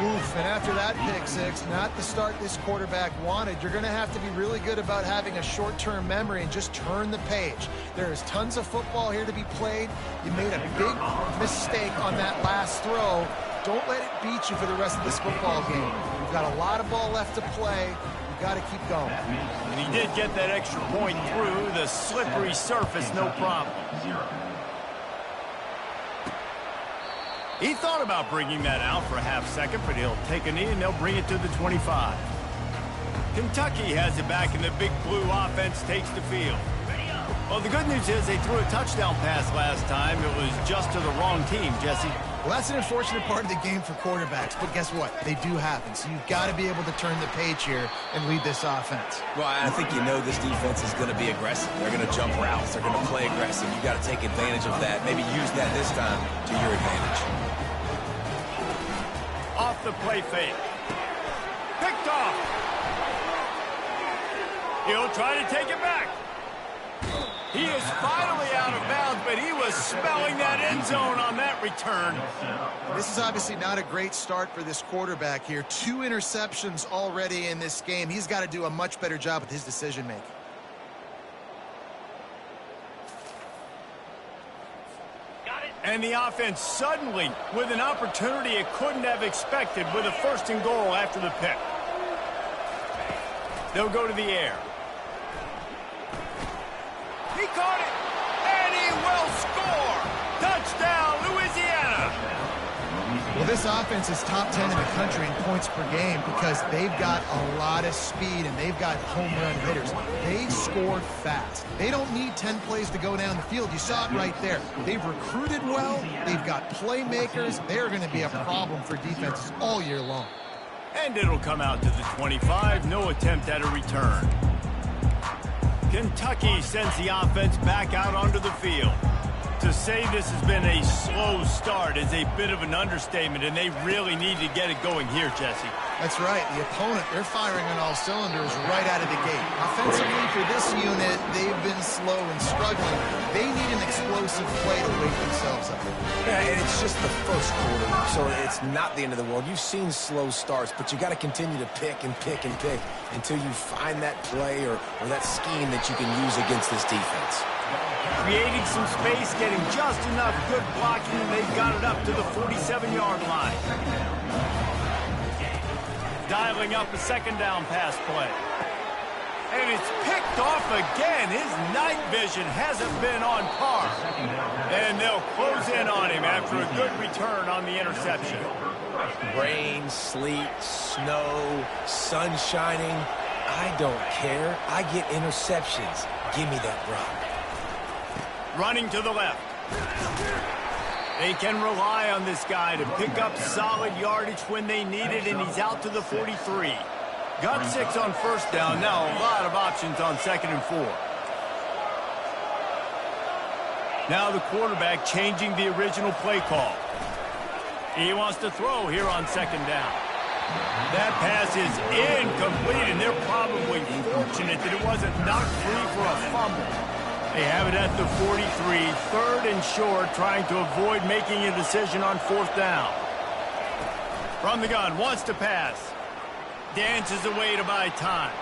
Oof, and after that pick six, not the start this quarterback wanted. You're going to have to be really good about having a short-term memory and just turn the page. There is tons of football here to be played. You made a big mistake on that last throw. Don't let it beat you for the rest of this football game. You've got a lot of ball left to play. You've got to keep going. And he did get that extra point through the slippery surface, no problem. He thought about bringing that out for a half second, but he'll take a knee and they'll bring it to the 25. Kentucky has it back, and the Big Blue offense takes the field. Well, the good news is they threw a touchdown pass last time. It was just to the wrong team, Jesse. Well, that's an unfortunate part of the game for quarterbacks, but guess what? They do happen, so you've got to be able to turn the page here and lead this offense. Well, I think you know this defense is going to be aggressive. They're going to jump routes. They're going to play aggressive. You've got to take advantage of that. Maybe use that this time to your advantage. Off the play fake. Picked off. He'll try to take it back. He is finally out of bounds, but he was smelling that end zone on that return. This is obviously not a great start for this quarterback here. 2 interceptions already in this game. He's got to do a much better job with his decision-making. And the offense suddenly with an opportunity it couldn't have expected with a 1st and goal after the pick. They'll go to the air. He caught it, and he will score. Touchdown, Louisiana. Well, this offense is top 10 in the country in points per game because they've got a lot of speed and they've got home run hitters. They score fast. They don't need 10 plays to go down the field. You saw it right there. They've recruited well. They've got playmakers. They're going to be a problem for defenses all year long. And it'll come out to the 25. No attempt at a return. Kentucky sends the offense back out onto the field. To say this has been a slow start is a bit of an understatement, and they really need to get it going here, Jesse. That's right. The opponent, they're firing on all cylinders right out of the gate. Offensively, for this unit, they've been slow and struggling. They need an explosive play to wake themselves up. Yeah, and it's just the first quarter, so it's not the end of the world. You've seen slow starts, but you got to continue to pick and pick and pick until you find that play or that scheme that you can use against this defense. Creating some space, getting just enough good blocking, and they've got it up to the 47-yard line. Dialing up a 2nd down pass play. And it's picked off again. His night vision hasn't been on par. And they'll close in on him after a good return on the interception. Rain, sleet, snow, sun shining. I don't care. I get interceptions. Give me that rock. Running to the left. They can rely on this guy to pick up solid yardage when they need it, and he's out to the 43. Got 6 on 1st down. Now a lot of options on 2nd and 4. Now the quarterback changing the original play call. He wants to throw here on 2nd down. That pass is incomplete, and they're probably fortunate that it wasn't knocked free for a fumble. They have it at the 43, 3rd and short, trying to avoid making a decision on 4th down. From the gun, wants to pass. Dances away to buy time.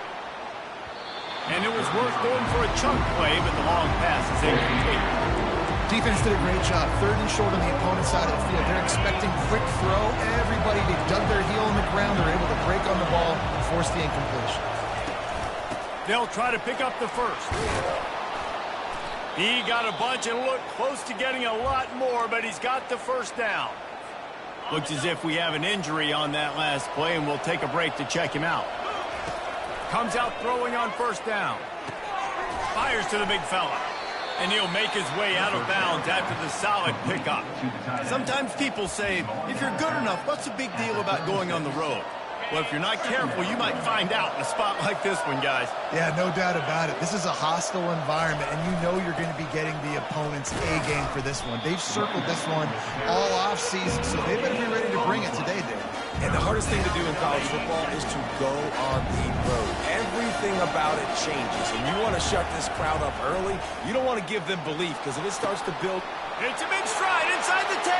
And it was worth going for a chunk play, but the long pass is incomplete. Defense did a great job. 3rd and short on the opponent's side of the field. They're expecting quick throw. Everybody, they dug their heel in the ground. They're able to break on the ball and force the incompletion. They'll try to pick up the first. He got a bunch and looked close to getting a lot more, but he's got the first down. Looks as if we have an injury on that last play, and we'll take a break to check him out. Comes out throwing on first down. Fires to the big fella. And he'll make his way out of bounds after the solid pickup. Sometimes people say, if you're good enough, what's the big deal about going on the road? Well, if you're not careful, you might find out in a spot like this one, guys. Yeah, no doubt about it. This is a hostile environment, and you know you're going to be getting the opponent's A-game for this one. They've circled this one all off-season, so they better be ready to bring it today, dude. And the hardest thing to do in college football is to go on the road. Everything about it changes, and you want to shut this crowd up early. You don't want to give them belief, because if it starts to build... It's a big stride inside the 10.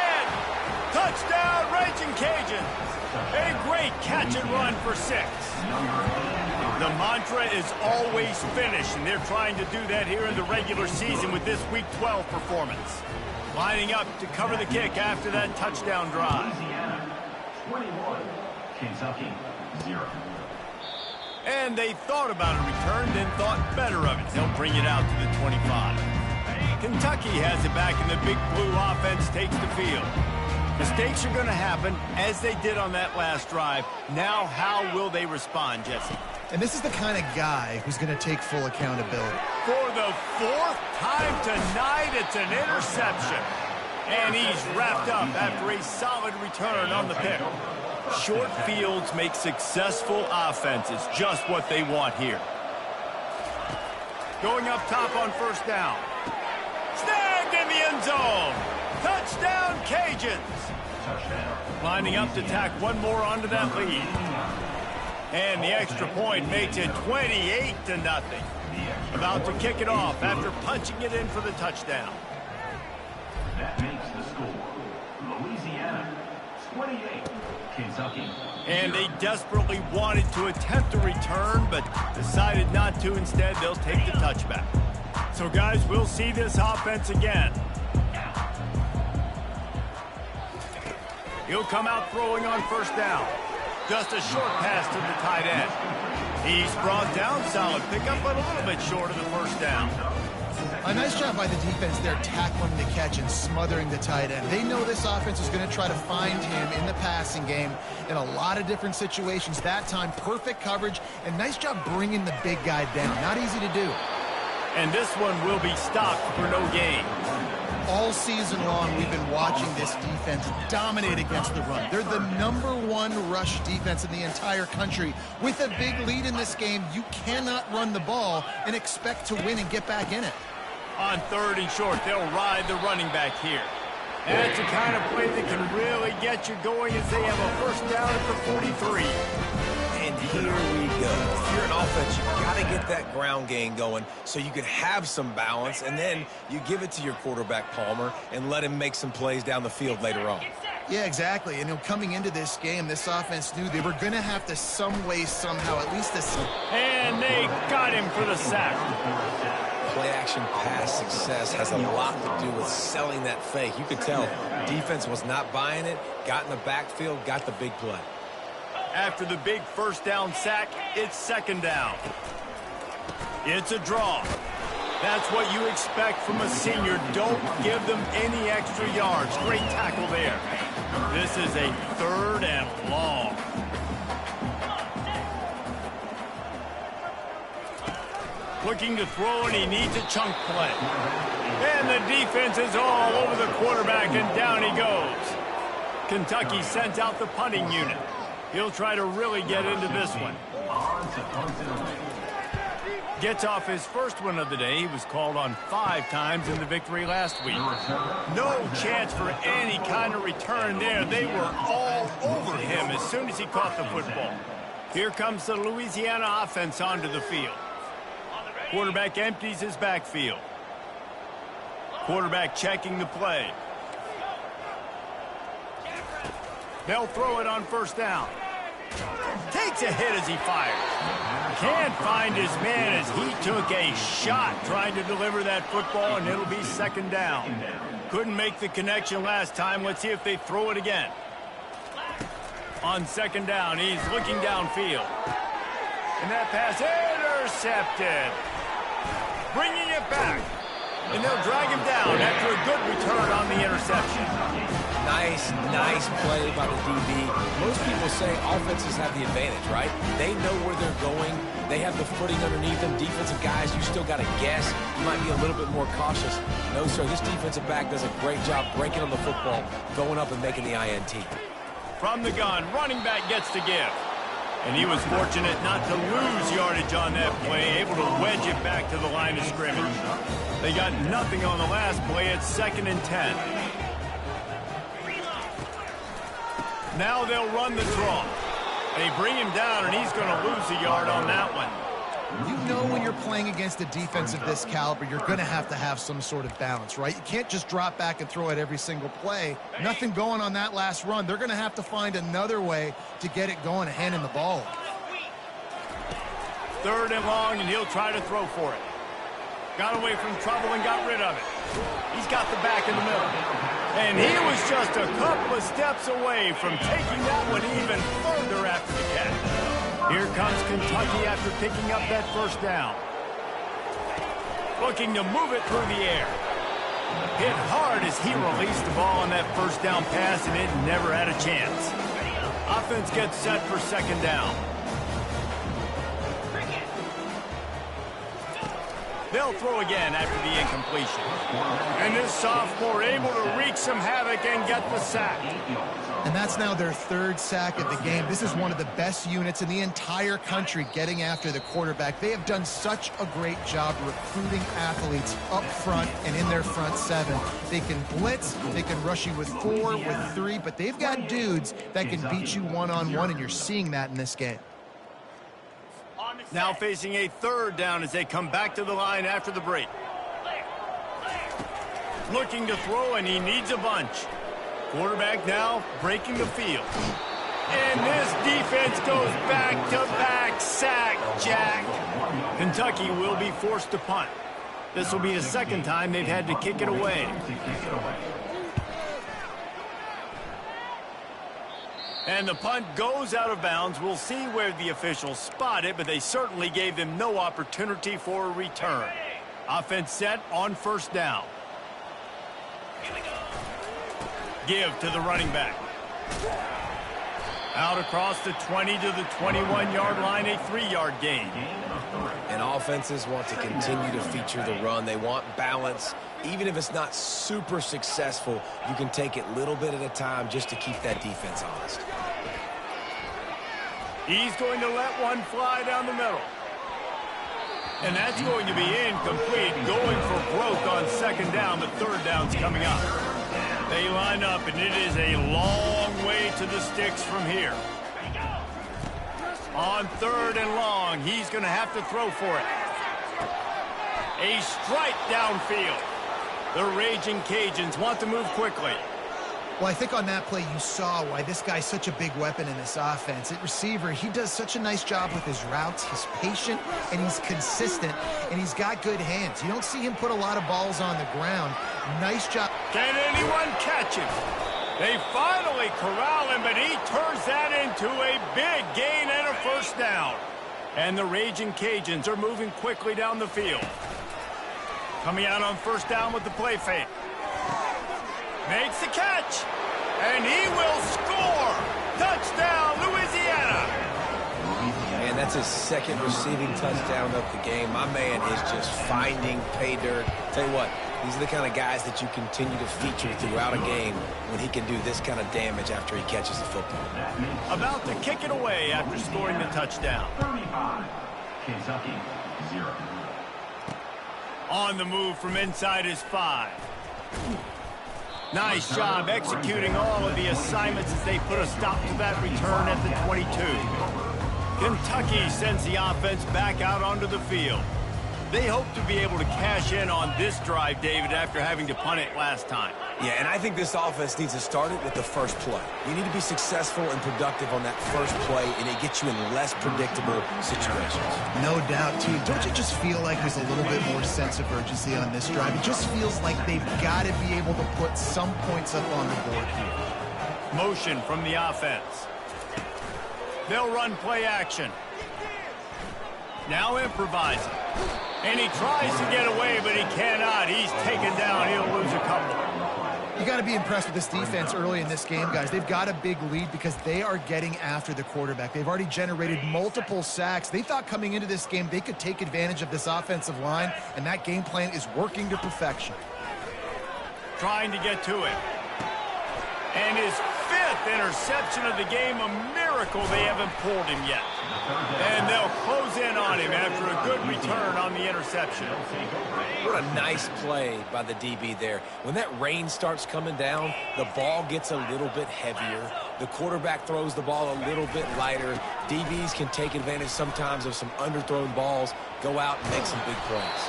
Touchdown, Raging Cajuns. A great catch and run for 6. The mantra is always finish, and they're trying to do that here in the regular season with this Week 12 performance. Lining up to cover the kick after that touchdown drive. 21, Kentucky, 0. And they thought about a return, then thought better of it. They'll bring it out to the 25. Kentucky has it back, and the big blue offense takes the field. Mistakes are going to happen, as they did on that last drive. Now, how will they respond, Jesse? And this is the kind of guy who's going to take full accountability. For the 4th time tonight, it's an interception. And he's wrapped up after a solid return on the pick. Short fields make successful offenses just what they want here. Going up top on first down. Snagged in the end zone. Touchdown, Cajuns. Lining up to tack one more onto that lead. And the extra point makes it 28-0. About to kick it off after punching it in for the touchdown. That makes the score. Louisiana, 28, Kentucky. And they desperately wanted to attempt a return, but decided not to. Instead, they'll take the touchback. So, guys, we'll see this offense again. He'll come out throwing on first down. Just a short pass to the tight end. He's brought down, solid pickup, but a little bit short of the first down. A nice job by the defense there, tackling the catch and smothering the tight end. They know this offense is going to try to find him in the passing game in a lot of different situations. That time, perfect coverage, and nice job bringing the big guy down. Not easy to do. And this one will be stopped for no gain. All season long, we've been watching this defense dominate against the run. They're the #1 rush defense in the entire country. With a big lead in this game, you cannot run the ball and expect to win and get back in it. On 3rd and short, they'll ride the running back here. That's the kind of play that can really get you going as they have a first down at the 43. And here we go. If you're an offense, you've got to get that ground game going so you can have some balance, and then you give it to your quarterback, Palmer, and let him make some plays down the field later on. Yeah, exactly. And coming into this game, this offense knew they were going to have to some way, somehow, at least this. And they got him for the sack. Play-action pass success has a lot to do with selling that fake. You could tell defense was not buying it, got in the backfield, got the big play. After the big first down sack, it's 2nd down. It's a draw. That's what you expect from a senior. Don't give them any extra yards. Great tackle there. This is a 3rd and long. Looking to throw, and he needs a chunk play. And the defense is all over the quarterback, and down he goes. Kentucky sent out the punting unit. He'll try to really get into this one. Gets off his first one of the day. He was called on 5 times in the victory last week. No chance for any kind of return there. They were all over him as soon as he caught the football. Here comes the Louisiana offense onto the field. Quarterback empties his backfield. Quarterback checking the play. They'll throw it on first down. Takes a hit as he fires. Can't find his man as he took a shot trying to deliver that football, and it'll be second down. Couldn't make the connection last time. Let's see if they throw it again. On second down, he's looking downfield. And that pass intercepted. Bringing it back. And they'll drag him down after a good return on the interception. Nice play by the DB. Most people say offenses have the advantage, right? They know where they're going. They have the footing underneath them. Defensive guys, you still got to guess. You might be a little bit more cautious. No, sir, this defensive back does a great job breaking on the football, going up and making the INT. From the gun, running back gets to give. And he was fortunate not to lose yardage on that play, able to wedge it back to the line of scrimmage. They got nothing on the last play. It's 2nd and 10. Now they'll run the draw. They bring him down, and he's going to lose a yard on that one. You know when you're playing against a defense of this caliber, you're going to have some sort of balance, right? You can't just drop back and throw it every single play. Nothing going on that last run. They're going to have to find another way to get it going and handing the ball. 3rd and long, and he'll try to throw for it. Got away from trouble and got rid of it. He's got the back in the middle. And he was just a couple of steps away from taking that one even further after the catch. Here comes Kentucky after picking up that first down. Looking to move it through the air. Hit hard as he released the ball on that first down pass, and it never had a chance. Offense gets set for second down. They'll throw again after the incompletion. And this sophomore able to wreak some havoc and get the sack. And that's now their 3rd sack of the game. This is one of the best units in the entire country getting after the quarterback. They have done such a great job recruiting athletes up front and in their front 7. They can blitz, they can rush you with 4, with 3, but they've got dudes that can beat you one-on-one, and you're seeing that in this game. Now facing a 3rd down as they come back to the line after the break. Looking to throw, and he needs a bunch. Quarterback now breaking the field. And this defense goes back-to-back sack, Jack. Kentucky will be forced to punt. This will be the 2nd time they've had to kick it away. And the punt goes out of bounds. We'll see where the officials spot it, but they certainly gave them no opportunity for a return. Offense set on first down. Give to the running back. Out across the 20 to the 21-yard line, a 3-yard gain. And offenses want to continue to feature the run. They want balance. Even if it's not super successful, you can take it little bit at a time just to keep that defense honest. He's going to let one fly down the middle. And that's going to be incomplete. Going for broke on second down. The 3rd down's coming up. They line up, and it is a long way to the sticks from here. On 3rd and long, he's going to have to throw for it. A strike downfield. The Raging Cajuns want to move quickly. Well, I think on that play you saw why this guy's such a big weapon in this offense. At receiver, he does such a nice job with his routes. He's patient, and he's consistent, and he's got good hands. You don't see him put a lot of balls on the ground. Nice job. Can anyone catch him? They finally corral him, but he turns that into a big gain and a first down. And the Raging Cajuns are moving quickly down the field. Coming out on first down with the play fake. Makes the catch, and he will score. Touchdown, Louisiana. And that's his 2nd receiving touchdown of the game. My man is just finding pay dirt. Tell you what, these are the kind of guys that you continue to feature throughout a game when he can do this kind of damage after he catches the football. About to kick it away after scoring the touchdown. 35, Kentucky, 0. On the move from inside his 5. Nice job executing all of the assignments as they put a stop to that return at the 22. Kentucky sends the offense back out onto the field. They hope to be able to cash in on this drive, David, after having to punt it last time. Yeah, and I think this offense needs to start it with the first play. You need to be successful and productive on that first play, and it gets you in less predictable situations. No doubt, too. Don't you just feel like there's a little bit more sense of urgency on this drive? It just feels like they've got to be able to put some points up on the board here. Motion from the offense. They'll run play action. Now improvising. And he tries to get away, but he cannot. He's taken down. He'll lose a couple. You got to be impressed with this defense early in this game, guys. They've got a big lead because they are getting after the quarterback. They've already generated multiple sacks. They thought coming into this game they could take advantage of this offensive line, and that game plan is working to perfection. Trying to get to it. And his 5th interception of the game, a miracle they haven't pulled him yet. And they'll close in on him after a good return on the interception. What a nice play by the DB there. When that rain starts coming down, the ball gets a little bit heavier. The quarterback throws the ball a little bit lighter. DBs can take advantage sometimes of some underthrown balls, go out and make some big plays.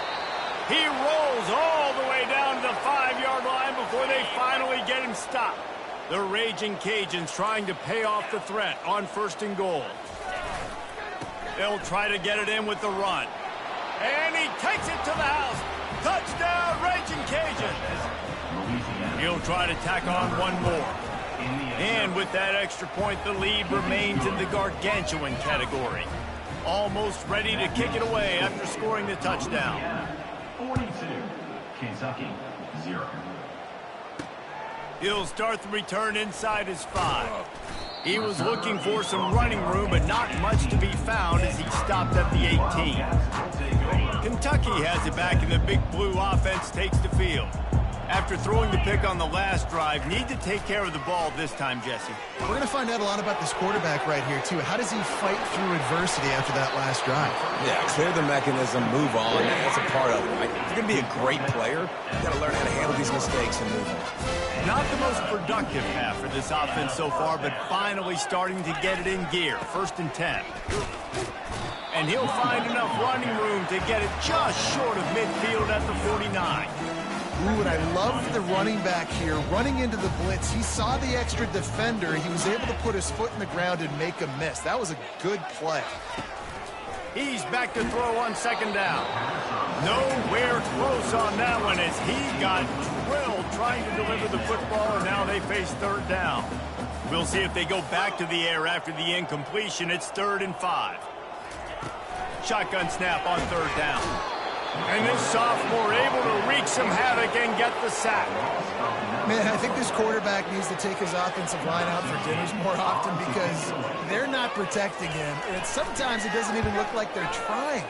He rolls all the way down to the 5-yard line before they finally get him stopped. The Raging Cajuns trying to pay off the threat on 1st and goal. They'll try to get it in with the run. And he takes it to the house. Touchdown, Raging Cajuns. He'll try to tack on one more. And with that extra point, the lead remains in the gargantuan category. Almost ready to kick it away after scoring the touchdown. 42, Kentucky, 0. He'll start the return inside his 5. He was looking for some running room, but not much to be found as he stopped at the 18. Kentucky has it back, and the Big Blue offense takes the field. After throwing the pick on the last drive, need to take care of the ball this time, Jesse. We're going to find out a lot about this quarterback right here, too. How does he fight through adversity after that last drive? Yeah, clear the mechanism, move on. That's a part of it, right? If you're going to be a great player, you've got to learn how to handle these mistakes and move on. Not the most productive half for this offense so far, but finally starting to get it in gear. 1st and 10. And he'll find enough running room to get it just short of midfield at the 49. Ooh, and I love the running back here running into the blitz. He saw the extra defender. He was able to put his foot in the ground and make a miss. That was a good play. He's back to throw on 2nd down. Nowhere close on that one as he got drilled trying to deliver the football, and now they face 3rd down. We'll see if they go back to the air after the incompletion. It's 3rd and 5. Shotgun snap on 3rd down. And this sophomore able to wreak some havoc and get the sack. Man, I think this quarterback needs to take his offensive line out for dinners more often because they're not protecting him. And sometimes it doesn't even look like they're trying.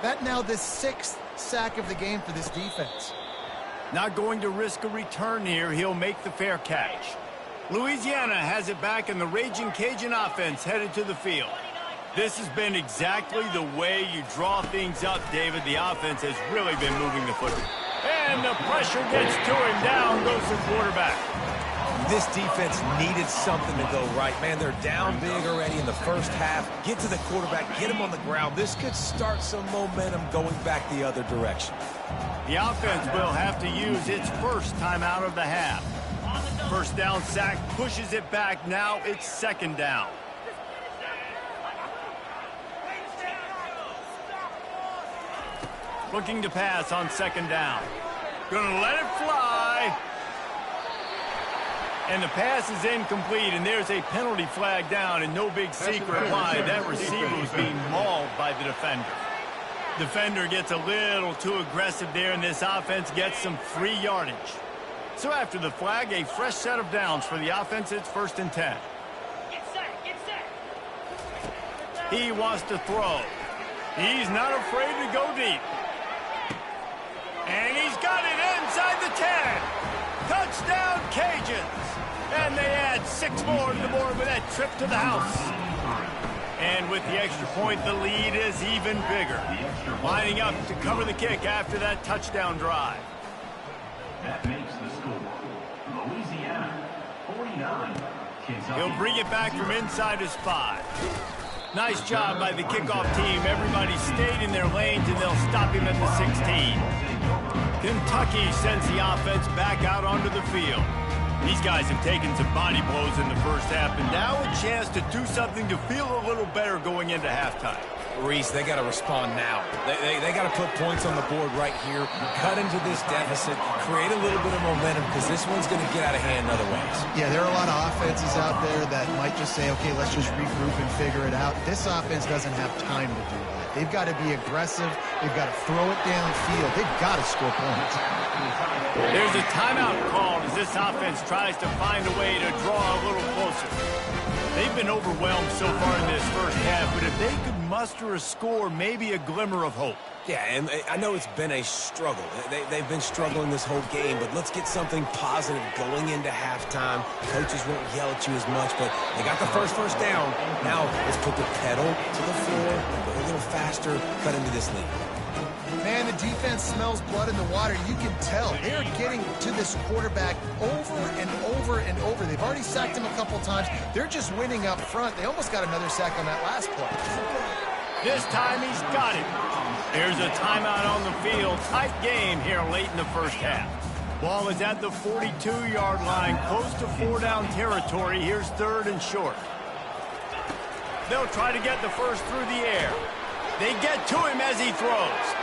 That now the 6th sack of the game for this defense. Not going to risk a return here. He'll make the fair catch. Louisiana has it back, and the Raging Cajun offense headed to the field. This has been exactly the way you draw things up, David. The offense has really been moving the football. And the pressure gets to him. Down goes the quarterback. This defense needed something to go right. Man, they're down big already in the 1st half. Get to the quarterback, get him on the ground. This could start some momentum going back the other direction. The offense will have to use its 1st time out of the half. 1st down sack pushes it back. Now it's 2nd down. Looking to pass on 2nd down. Gonna let it fly. And the pass is incomplete, and there's a penalty flag down, and no big secret why. That receiver was being mauled by the defender. Defender gets a little too aggressive there, and this offense gets some free yardage. So after the flag, a fresh set of downs for the offense. It's 1st and 10. Get set, get set. He wants to throw. He's not afraid to go deep. And he's got it inside the 10. Touchdown, Cajuns. And they add 6 more to the board with that trip to the house. And with the extra point, the lead is even bigger. Lining up to cover the kick after that touchdown drive. That makes the score. Louisiana, 49. Kentucky. He'll bring it back from inside his 5. Nice job by the kickoff team. Everybody stayed in their lanes, and they'll stop him at the 16. Kentucky sends the offense back out onto the field. These guys have taken some body blows in the first half, and now a chance to do something to feel a little better going into halftime. Reese, they got to respond now. They got to put points on the board right here, cut into this deficit, create a little bit of momentum, because this one's going to get out of hand in other ways. Yeah, there are a lot of offenses out there that might just say, okay, let's just regroup and figure it out. This offense doesn't have time to do that. They've got to be aggressive. They've got to throw it downfield. They've got to score points. There's a timeout called as this offense tries to find a way to draw a little closer. They've been overwhelmed so far in this first half, but if they could muster a score, maybe a glimmer of hope. Yeah, and I know it's been a struggle. They've been struggling this whole game, but let's get something positive going into halftime. Coaches won't yell at you as much, but they got the first down. Now let's put the pedal to the floor, go a little faster, cut into this lead. Man, the defense smells blood in the water. You can tell. They're getting to this quarterback over and over and over. They've already sacked him a couple times. They're just winning up front. They almost got another sack on that last play. This time he's got it. There's a timeout on the field. Tight game here late in the first half. Ball is at the 42-yard line, close to 4-down territory. Here's 3rd and short. They'll try to get the first through the air. They get to him as he throws.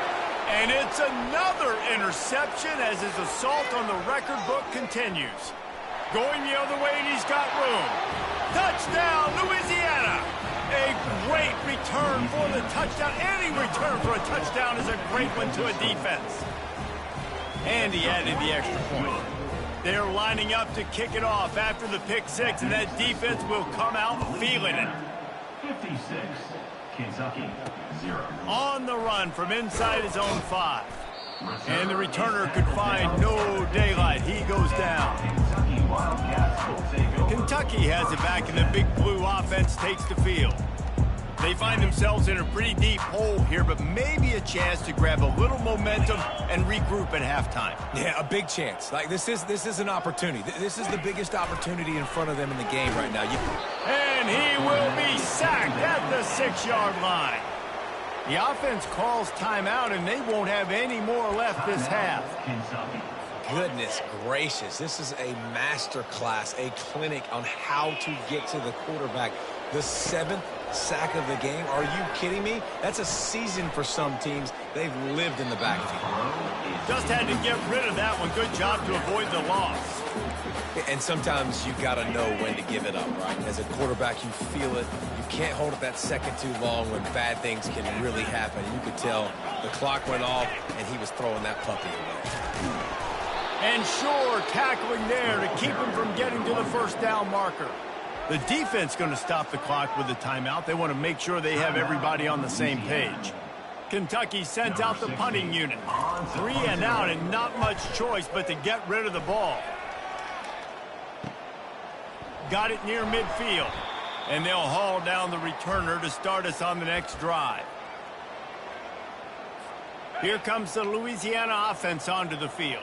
And it's another interception as his assault on the record book continues. Going the other way, and he's got room. Touchdown, Louisiana! A great return for the touchdown. Any return for a touchdown is a great one to a defense. And he added the extra point. They're lining up to kick it off after the pick six, and that defense will come out feeling it. 56, Kentucky, 0. On the run from inside his own 5. And the returner could find no daylight. He goes down. Kentucky has it back, and the big blue offense takes the field. They find themselves in a pretty deep hole here, but maybe a chance to grab a little momentum and regroup at halftime. Yeah, a big chance. Like this is an opportunity. This is the biggest opportunity in front of them in the game right now. And he will be sacked at the 6-yard line. The offense calls timeout, and they won't have any more left this half. Goodness gracious, this is a master class, a clinic on how to get to the quarterback. The 7th sack of the game. Are you kidding me? That's a season for some teams. They've lived in the backfield. Just had to get rid of that one. Good job to avoid the loss. And sometimes you got to know when to give it up, right? As a quarterback, you feel it. You can't hold it that second too long when bad things can really happen. You could tell the clock went off, and he was throwing that puppy away. And sure, tackling there to keep him from getting to the first down marker. The defense going to stop the clock with the timeout. They want to make sure they have everybody on the same page. Kentucky sends out the punting unit. 3 and out, and not much choice but to get rid of the ball. Got it near midfield. And they'll haul down the returner to start us on the next drive. Here comes the Louisiana offense onto the field.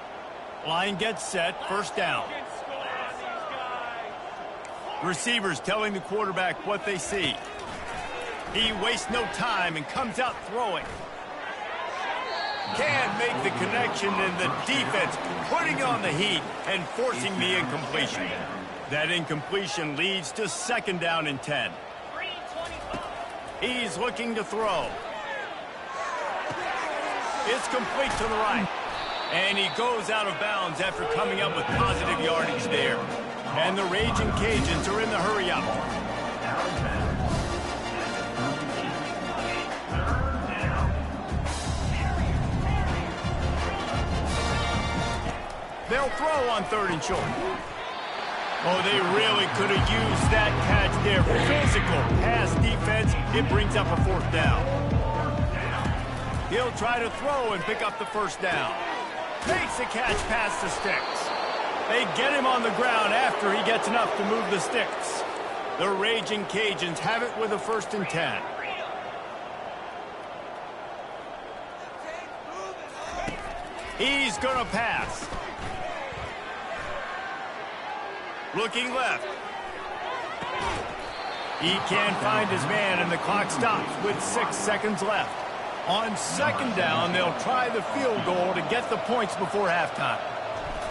Line gets set, first down. Receivers telling the quarterback what they see. He wastes no time and comes out throwing. Can't make the connection, and the defense putting on the heat and forcing the incompletion. That incompletion leads to 2nd down and 10. He's looking to throw. It's complete to the right. And he goes out of bounds after coming up with positive yardage there. And the Raging Cajuns are in the hurry-up. They'll throw on 3rd and short. Oh, they really could have used that catch there. Physical pass defense. It brings up a 4th down. He'll try to throw and pick up the first down. Makes the catch past the sticks. They get him on the ground after he gets enough to move the sticks. The Raging Cajuns have it with a 1st and 10. He's going to pass. Looking left. He can't find his man, and the clock stops with 6 seconds left. On second down, they'll try the field goal to get the points before halftime.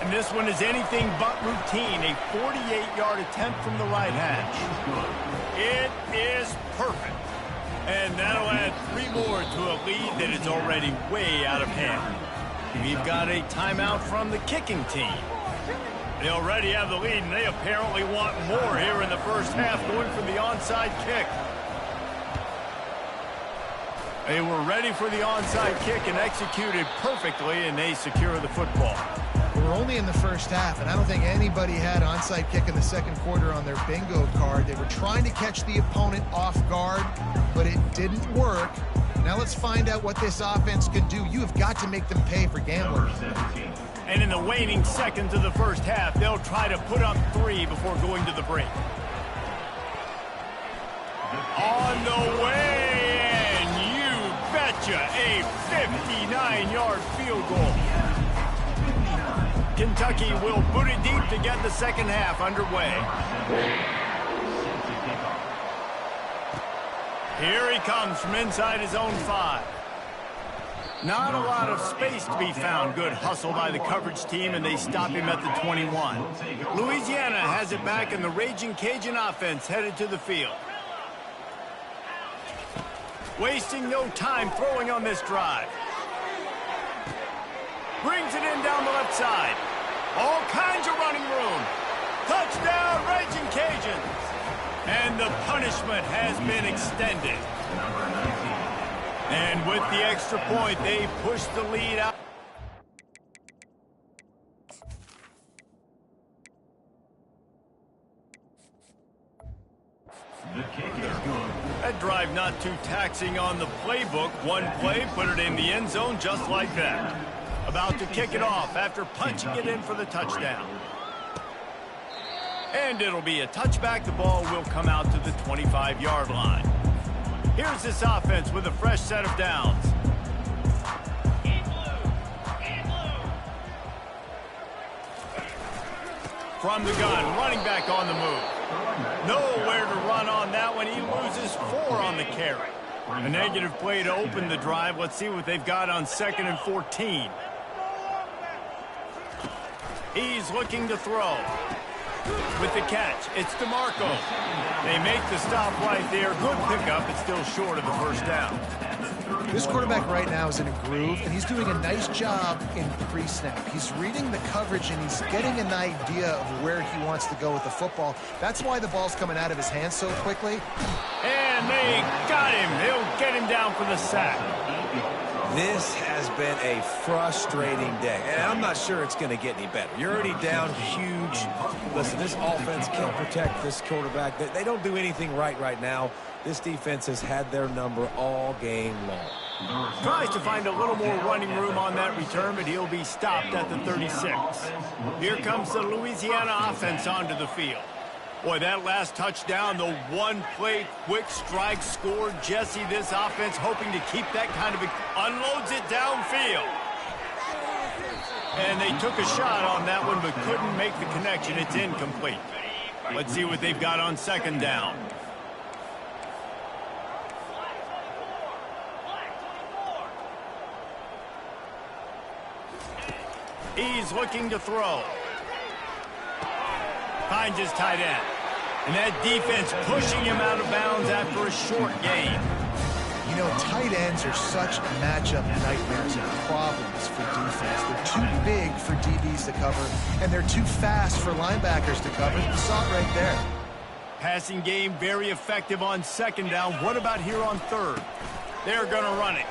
And this one is anything but routine, a 48-yard attempt from the right hash. It is perfect. And that'll add 3 more to a lead that is already way out of hand. We've got a timeout from the kicking team. They already have the lead, and they apparently want more here in the first half, going for the onside kick. They were ready for the onside kick and executed perfectly, and they secure the football. We're only in the first half, and I don't think anybody had onside kick in the second quarter on their bingo card. They were trying to catch the opponent off guard, but it didn't work. Now let's find out what this offense can do. You have got to make them pay for gambling. And in the waning seconds of the first half, they'll try to put up 3 before going to the break. On the way, and you betcha, a 59-yard field goal. Kentucky will boot it deep to get the second half underway. Here he comes from inside his own 5. Not a lot of space to be found. Good hustle by the coverage team, and they stop him at the 21. Louisiana has it back, and the Raging Cajun offense headed to the field. Wasting no time throwing on this drive. Brings it in down the left side. All kinds of running room. Touchdown, Raging Cajuns. And the punishment has been extended. And with the extra point, they push the lead out. The kick is good. That drive not too taxing on the playbook. One play, put it in the end zone just like that. About to kick it off after punching it in for the touchdown. And it'll be a touchback. The ball will come out to the 25-yard line. Here's this offense with a fresh set of downs. From the gun, running back on the move. Nowhere to run on that one. He loses 4 on the carry. A negative play to open the drive. Let's see what they've got on 2nd and 14. He's looking to throw. With the catch, it's DeMarco. They make the stop right there. Good pickup. It's still short of the first down. This quarterback right now is in a groove, and he's doing a nice job in pre-snap. He's reading the coverage, and he's getting an idea of where he wants to go with the football. That's why the ball's coming out of his hands so quickly. And they got him. They'll get him down for the sack. This has been a frustrating day, and I'm not sure it's going to get any better. You're already down huge. Listen, this offense can't protect this quarterback. They don't do anything right now. This defense has had their number all game long. Tries to find a little more running room on that return, but he'll be stopped at the 36. Here comes the Louisiana offense onto the field. Boy, that last touchdown, the one-play quick strike score. Jesse, this offense hoping to keep that kind of unloads it downfield. And they took a shot on that one, but couldn't make the connection. It's incomplete. Let's see what they've got on 2nd down. He's looking to throw. Finds his tight end. And that defense pushing him out of bounds after a short gain. You know, tight ends are such matchup nightmares and problems for defense. They're too big for DBs to cover, and they're too fast for linebackers to cover. You saw it right there. Passing game very effective on 2nd down. What about here on 3rd? They're going to run it.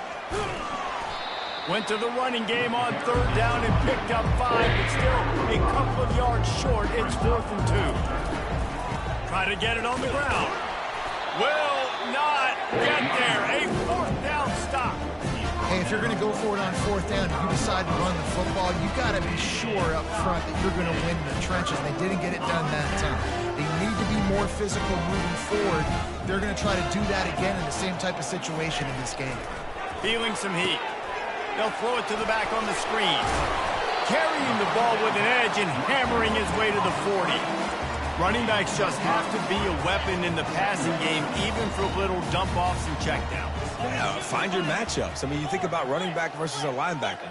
Went to the running game on 3rd down and picked up 5, but still a couple of yards short. It's 4th and 2. Try to get it on the ground. Will not get there. A 4th down stop. Hey, if you're going to go for it on 4th down, if you decide to run the football, you got to be sure up front that you're going to win the trenches. They didn't get it done that time. They need to be more physical moving forward. They're going to try to do that again in the same type of situation in this game. Feeling some heat. They'll throw it to the back on the screen. Carrying the ball with an edge and hammering his way to the 40. Running backs just have to be a weapon in the passing game, even for little dump-offs and checkdowns. Yeah, find your matchups. I mean, you think about running back versus a linebacker.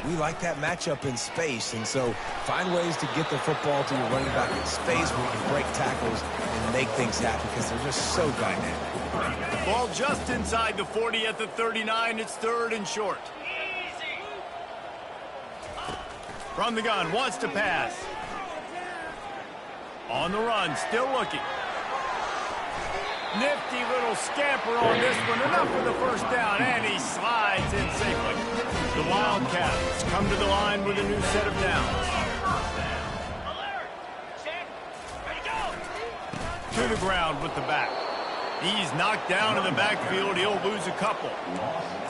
We like that matchup in space, and so find ways to get the football to your running back in space where you can break tackles and make things happen because they're just so dynamic. Ball just inside the 40 at the 39. It's 3rd and short. From the gun, wants to pass. On the run, still looking. Nifty little scamper on this one. Enough for the first down, and he slides in safely. The Wildcats come to the line with a new set of downs. To the ground with the back. He's knocked down in the backfield. He'll lose a couple.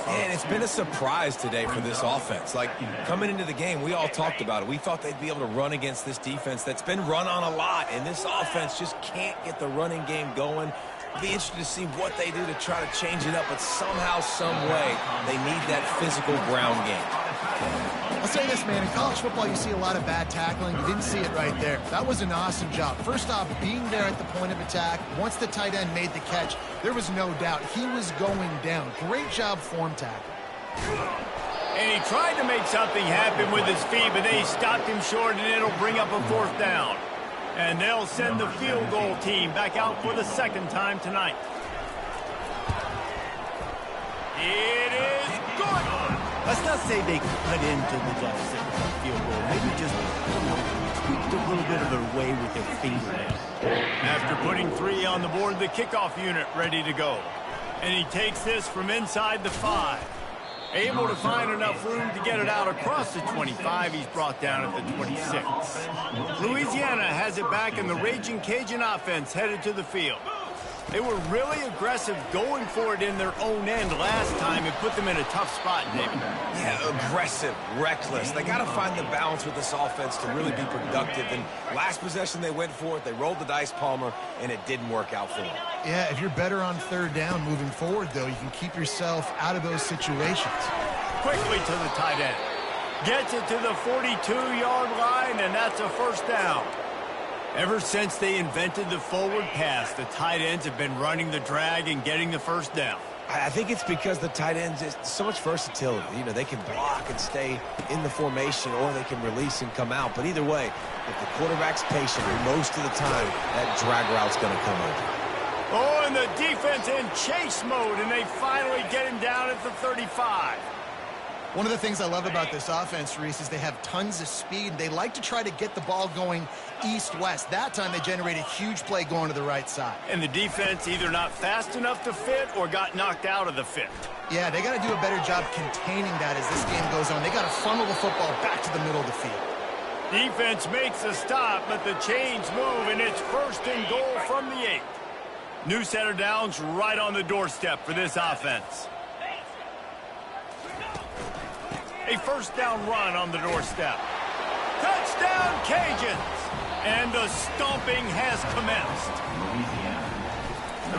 And it's been a surprise today for this offense. Like, coming into the game, we all talked about it. We thought they'd be able to run against this defense that's been run on a lot, and this offense just can't get the running game going. I'll be interested to see what they do to try to change it up, but somehow, some way, they need that physical ground game. I'll say this, man. In college football, you see a lot of bad tackling. You didn't see it right there. That was an awesome job. First off, being there at the point of attack. Once the tight end made the catch, there was no doubt he was going down. Great job form tackle. And he tried to make something happen with his feet, but they stopped him short, and it'll bring up a 4th down. And they'll send the field goal team back out for the 2nd time tonight. It is good. Let's not say they cut into the deficit with that field goal. Maybe just tweaked a little bit of their way with their fingernail. After putting 3 on the board, the kickoff unit ready to go. And he takes this from inside the 5. Able to find enough room to get it out across the 25. He's brought down at the 26. Louisiana has it back, and the Raging Cajun offense headed to the field. They were really aggressive going for it in their own end last time and put them in a tough spot, David. Yeah, aggressive, reckless. They got to find the balance with this offense to really be productive. And last possession, they went for it. They rolled the dice, Palmer, and it didn't work out for them. Yeah, if you're better on 3rd down moving forward, though, you can keep yourself out of those situations. Quickly to the tight end. Gets it to the 42-yard line, and that's a 1st down. Ever since they invented the forward pass, the tight ends have been running the drag and getting the 1st down. I think it's because the tight ends is so much versatility. You know, they can block and stay in the formation, or they can release and come out. But either way, if the quarterback's patient, most of the time, that drag route's going to come over. Oh, and the defense in chase mode, and they finally get him down at the 35. One of the things I love about this offense, Reese, is they have tons of speed. They like to try to get the ball going east-west. That time they generated a huge play going to the right side. And the defense either not fast enough to fit or got knocked out of the fit. Yeah, they got to do a better job containing that as this game goes on. They got to funnel the football back to the middle of the field. Defense makes a stop, but the chains move, and it's 1st and goal from the 8. New set of downs right on the doorstep for this offense. A 1st down run on the doorstep. Touchdown, Cajuns! And the stomping has commenced.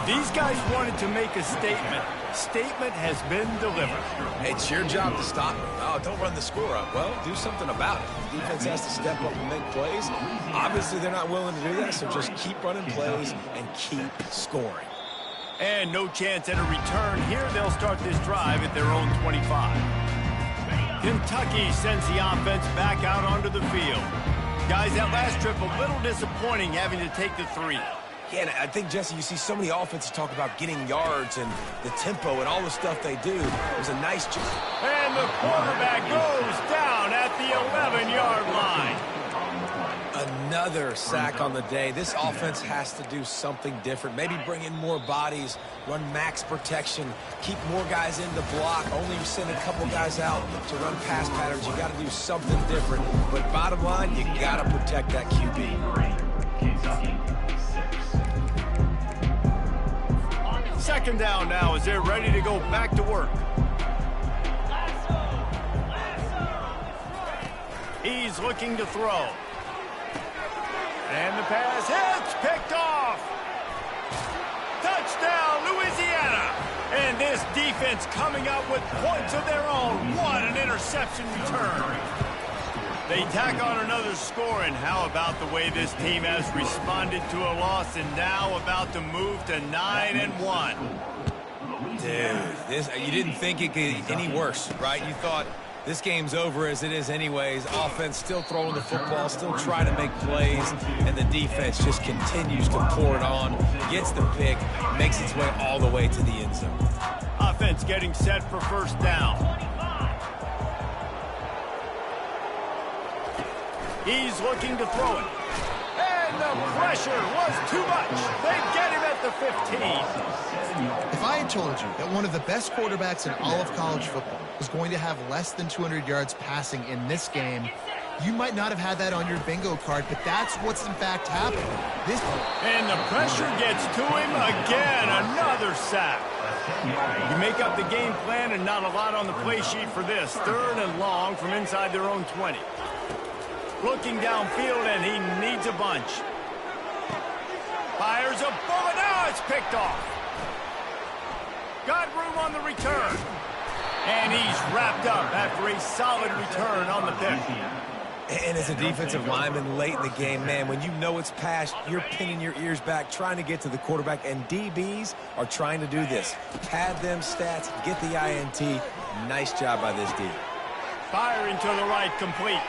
These guys wanted to make a statement. Statement has been delivered. It's your job to stop them. Oh, don't run the score up. Well, do something about it. The defense has to step up and make plays. Obviously, they're not willing to do that, so just keep running plays and keep scoring. And no chance at a return here. They'll start this drive at their own 25. Kentucky sends the offense back out onto the field. Guys, that last trip a little disappointing having to take the 3. Yeah, and I think, Jesse, you see so many offenses talk about getting yards and the tempo and all the stuff they do. It was a nice job. And the quarterback goes down at the 11-yard line. Another sack on the day. This offense has to do something different. Maybe bring in more bodies, run max protection, keep more guys in the block, only send a couple guys out to run pass patterns. You got to do something different. But bottom line, you got to protect that QB. Kentucky, 6. 2nd down now as they're ready to go back to work. He's looking to throw. And the pass hits, picked off. Touchdown, Louisiana. And this defense coming up with points of their own. What an interception return. They tack on another score, and how about the way this team has responded to a loss and now about to move to 9-1. Dude, you didn't think it could get any worse, right? You thought this game's over as it is anyways. Offense still throwing the football, still trying to make plays, and the defense just continues to pour it on, gets the pick, makes its way all the way to the end zone. Offense getting set for first down. He's looking to throw it. And the pressure was too much. They get him at the 15. If I had told you that one of the best quarterbacks in all of college football was going to have less than 200 yards passing in this game, you might not have had that on your bingo card, but that's what's in fact happened. And the pressure gets to him again. Another sack. You make up the game plan and not a lot on the play sheet for this. 3rd and long from inside their own 20. Looking downfield, and he needs a bunch. Fires a bullet. Now it's picked off. Got room on the return. And he's wrapped up after a solid return on the pick. And as a defensive lineman late in the game, man, when you know it's passed, you're pinning your ears back, trying to get to the quarterback, and DBs are trying to do this. Pad them stats, get the INT. Nice job by this D. Firing to the right, complete.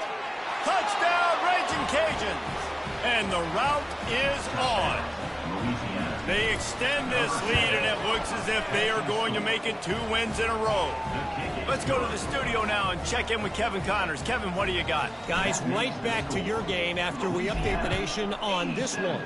Touchdown, Raging Cajuns! And the route is on. They extend this lead, and it looks as if they are going to make it 2 wins in a row. Let's go to the studio now and check in with Kevin Connors. Kevin, what do you got? Guys, right back to your game after we update the nation on this one.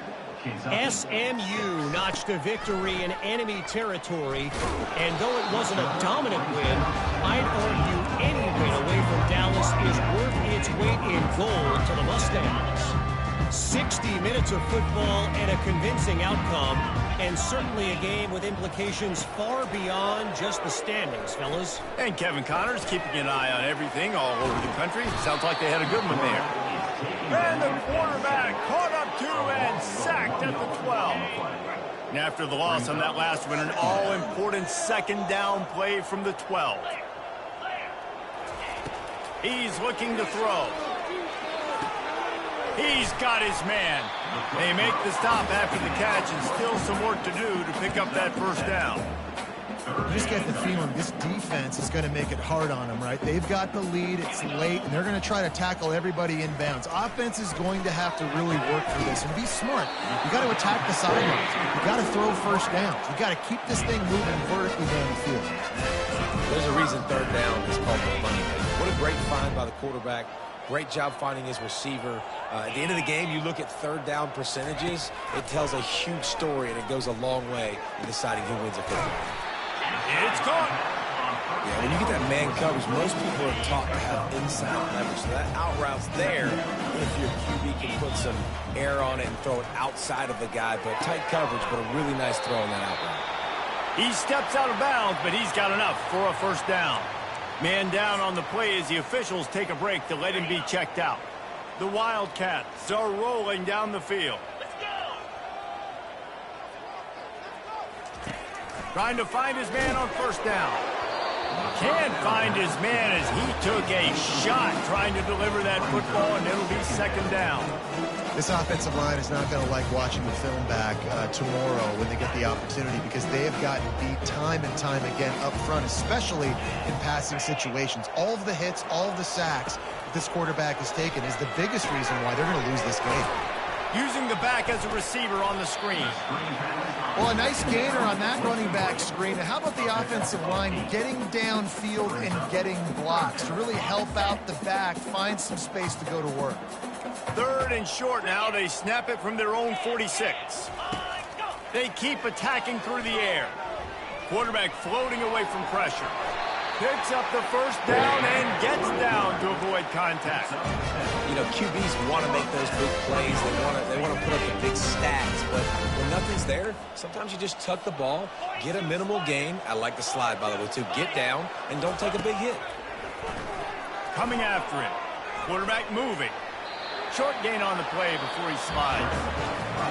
SMU notched a victory in enemy territory, and though it wasn't a dominant win, I'd argue any win away from Dallas is worth its weight in gold to the Mustangs. 60 minutes of football and a convincing outcome, and certainly a game with implications far beyond just the standings, fellas. And Kevin Connors keeping an eye on everything all over the country. Sounds like they had a good one there. And the quarterback caught up to and sacked at the 12. And after the loss on that last one, an all-important 2nd down play from the 12. He's looking to throw. He's got his man. They make the stop after the catch, and still some work to do to pick up that first down. You just get the feeling this defense is going to make it hard on them, right? They've got the lead, it's late, and they're going to try to tackle everybody inbounds. Offense is going to have to really work for this and be smart. You got to attack the sidelines. You got to throw first downs. You got to keep this thing moving vertically down the field. There's a reason 3rd down is called the money play. What a great find by the quarterback. Great job finding his receiver. At the end of the game, you look at 3rd down percentages. It tells a huge story, and it goes a long way in deciding who wins a football. It's caught. Yeah, when you get that man coverage, most people are taught to have inside leverage. So that out route's there if your QB can put some air on it and throw it outside of the guy. But tight coverage, but a really nice throw on that out route. He steps out of bounds, but he's got enough for a first down. Man down on the play as the officials take a break to let him be checked out. The Wildcats are rolling down the field. Trying to find his man on first down. Can't find his man as he took a shot trying to deliver that football, and it'll be 2nd down. This offensive line is not going to like watching the film back tomorrow when they get the opportunity, because they have gotten beat time and time again up front, especially in passing situations. All of the hits, all of the sacks that this quarterback has taken is the biggest reason why they're going to lose this game. Using the back as a receiver on the screen. Well, a nice gainer on that running back screen. And how about the offensive line getting downfield and getting blocks to really help out the back, find some space to go to work. 3rd and short now. They snap it from their own 46. They keep attacking through the air. Quarterback floating away from pressure. Picks up the first down and gets down to avoid contact. You know, QBs want to make those big plays. They want to put up the big stats. But when nothing's there, sometimes you just tuck the ball, get a minimal gain. I like the slide, by the way, too. Get down and don't take a big hit. Coming after him. Quarterback moving. Short gain on the play before he slides.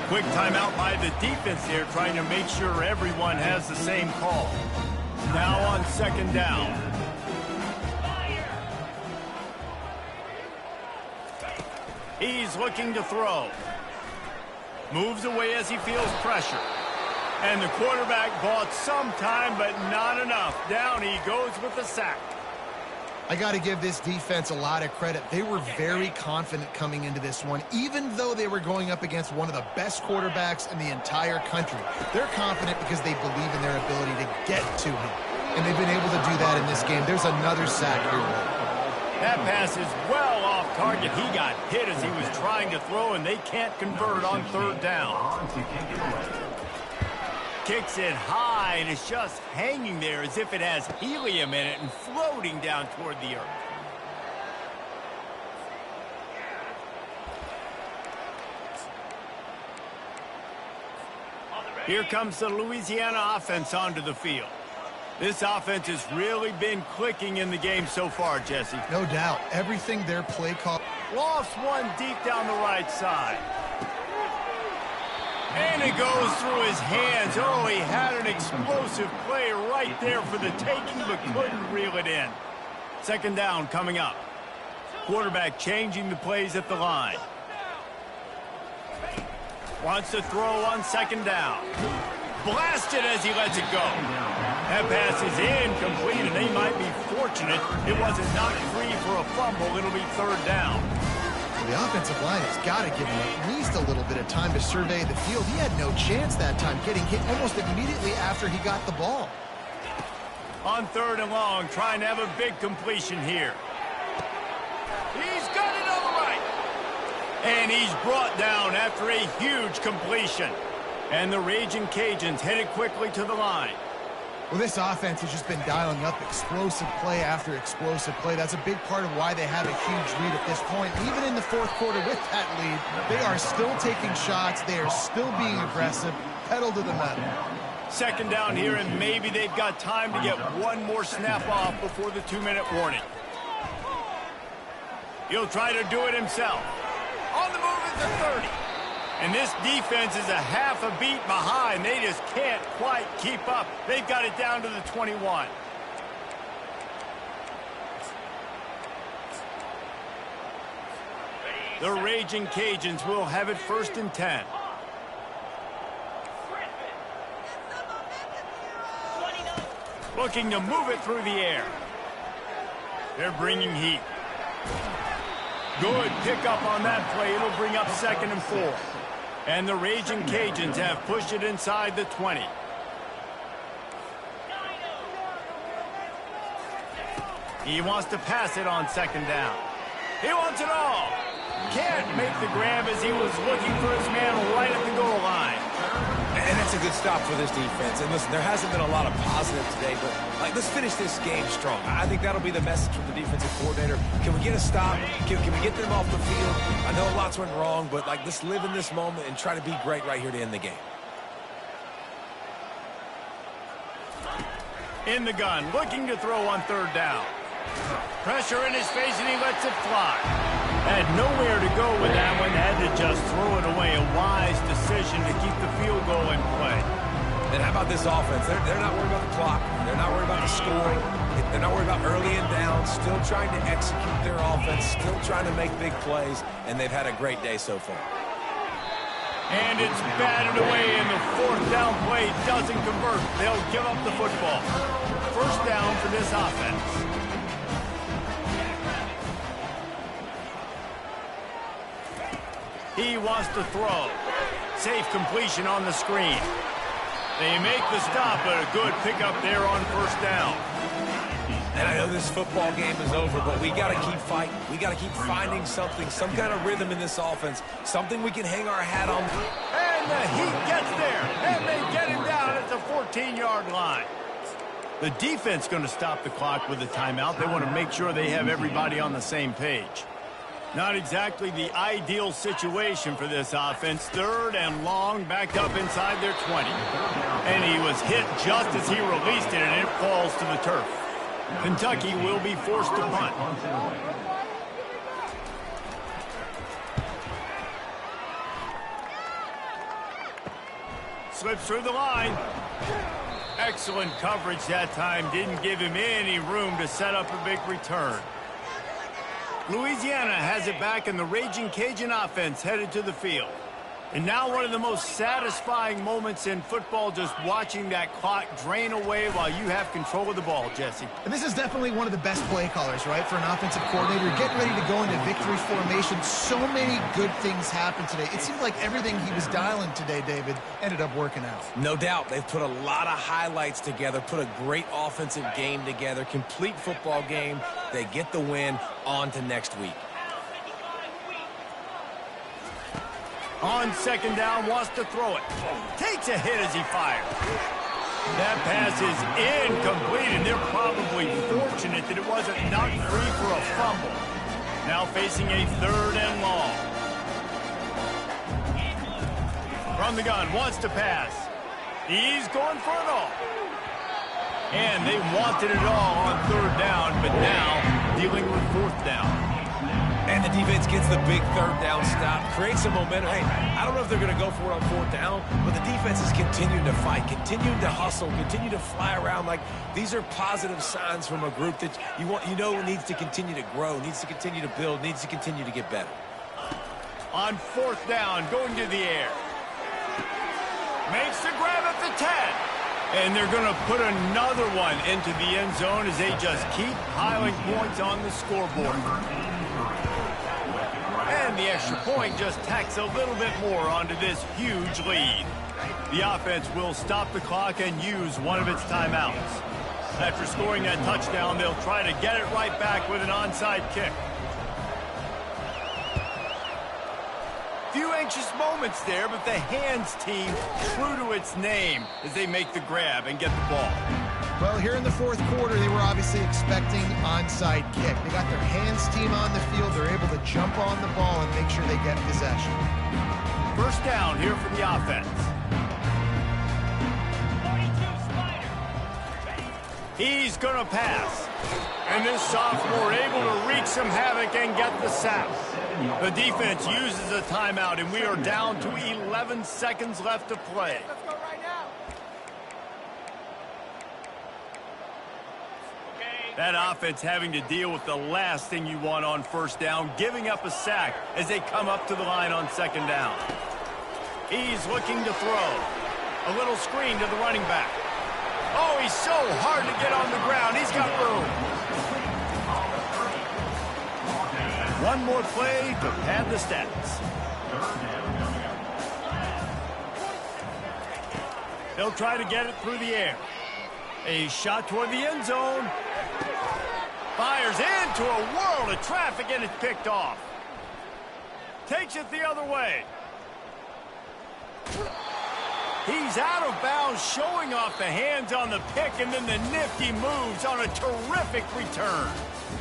Quick timeout by the defense there, trying to make sure everyone has the same call. Now on 2nd down. He's looking to throw. Moves away as he feels pressure. And the quarterback bought some time, but not enough. Down he goes with the sack. I got to give this defense a lot of credit. They were very confident coming into this one, even though they were going up against one of the best quarterbacks in the entire country. They're confident because they believe in their ability to get to him, and they've been able to do that in this game. There's another sack here. That pass is well off target. He got hit as he was trying to throw, and they can't convert on third down. Kicks it high, and it's just hanging there as if it has helium in it and floating down toward the earth. Here comes the Louisiana offense onto the field. This offense has really been clicking in the game so far, Jesse. No doubt. Everything their play call. Lost one deep down the right side. And it goes through his hands. Oh, he had an explosive play right there for the taking, but couldn't reel it in. Second down coming up. Quarterback changing the plays at the line. Wants to throw on second down. Blasted as he lets it go. That pass is incomplete, and they might be fortunate it wasn't knocked free for a fumble. It'll be third down. The offensive line has got to give him at least a little bit of time to survey the field. He had no chance that time, getting hit almost immediately after he got the ball. On third and long, trying to have a big completion here. He's got it on the right. And he's brought down after a huge completion. And the Raging Cajuns headed quickly to the line. Well, this offense has just been dialing up explosive play after explosive play. That's a big part of why they have a huge lead at this point. Even in the fourth quarter with that lead, they are still taking shots. They are still being aggressive, pedal to the metal. Second down here, and maybe they've got time to get one more snap off before the 2-minute warning. He'll try to do it himself. On the move at the 30. And this defense is a half a beat behind. They just can't quite keep up. They've got it down to the 21. The Raging Cajuns will have it first and 10. Looking to move it through the air. They're bringing heat. Good pickup on that play. It'll bring up second and 4. And the Raging Cajuns have pushed it inside the 20. He wants to pass it on second down. He wants it all. Can't make the grab as he was looking for his man right at the goal line. And that's a good stop for this defense. And listen, there hasn't been a lot of positive today, but let's finish this game strong. I think that'll be the message from the defensive coordinator. Can we get a stop? Can we get them off the field? I know lots went wrong, but let's live in this moment and try to be great right here to end the game. In the gun, looking to throw on third down. Pressure in his face, and he lets it fly. Had nowhere to go with that one. Had to just throw it away. A wise decision to keep the field goal in play. And how about this offense? They're not worried about the clock. They're not worried about the scoring. They're not worried about early and down. Still trying to execute their offense. Still trying to make big plays. And they've had a great day so far. And it's batted away, and the fourth down play doesn't convert. They'll give up the football. First down for this offense. He wants to throw. Safe completion on the screen. They make the stop, but a good pickup there on first down. And I know this football game is over, but we got to keep fighting. We got to keep finding something, some kind of rhythm in this offense, something we can hang our hat on. And the Heat gets there, and they get him down at the 14-yard line. The defense going to stop the clock with a timeout. They want to make sure they have everybody on the same page. Not exactly the ideal situation for this offense. Third and long, backed up inside their 20. And he was hit just as he released it, and it falls to the turf. Kentucky will be forced to punt. Slips through the line. Excellent coverage that time. Didn't give him any room to set up a big return. Louisiana has it back, and the Raging Cajun offense headed to the field. And now one of the most satisfying moments in football, just watching that clock drain away while you have control of the ball, Jesse. And this is definitely one of the best play callers, right, for an offensive coordinator. Getting ready to go into victory formation. So many good things happened today. It seemed like everything he was dialing today, David, ended up working out. No doubt. They've put a lot of highlights together, put a great offensive game together, complete football game. They get the win. On to next week. On second down, wants to throw it. Takes a hit as he fires. That pass is incomplete, and they're probably fortunate that it wasn't knocked free for a fumble. Now facing a 3rd and long. From the gun, wants to pass. He's going for it all. And they wanted it all on 3rd down, but now dealing with 4th down. And the defense gets the big 3rd down stop, creates some momentum. Hey, I don't know if they're going to go for it on 4th down, but the defense is continuing to fight, continuing to hustle, continue to fly around. Like, these are positive signs from a group that you know needs to continue to grow, needs to continue to build, needs to continue to get better. On 4th down, going to the air. Makes the grab at the 10. And they're going to put another one into the end zone as they just keep piling points on the scoreboard. And the extra point just tacks a little bit more onto this huge lead. The offense will stop the clock and use one of its timeouts. After scoring that touchdown, they'll try to get it right back with an onside kick. Few anxious moments there, but the hands team true to its name as they make the grab and get the ball. Well, here in the 4th quarter, they were obviously expecting onside kick. They got their hands team on the field. They're able to jump on the ball and make sure they get possession. 1st down here for the offense. 42 Spider. He's going to pass. And this sophomore able to wreak some havoc and get the sack. The defense uses a timeout, and we are down to 11 seconds left to play. Let's go right now. Okay. That offense having to deal with the last thing you want on 1st down, giving up a sack as they come up to the line on 2nd down. He's looking to throw. A little screen to the running back. Oh, he's so hard to get on the ground. He's got room. One more play to pad the stats. They'll try to get it through the air. A shot toward the end zone. Fires into a world of traffic, and it's picked off. Takes it the other way. He's out of bounds, showing off the hands on the pick, and then the nifty moves on a terrific return.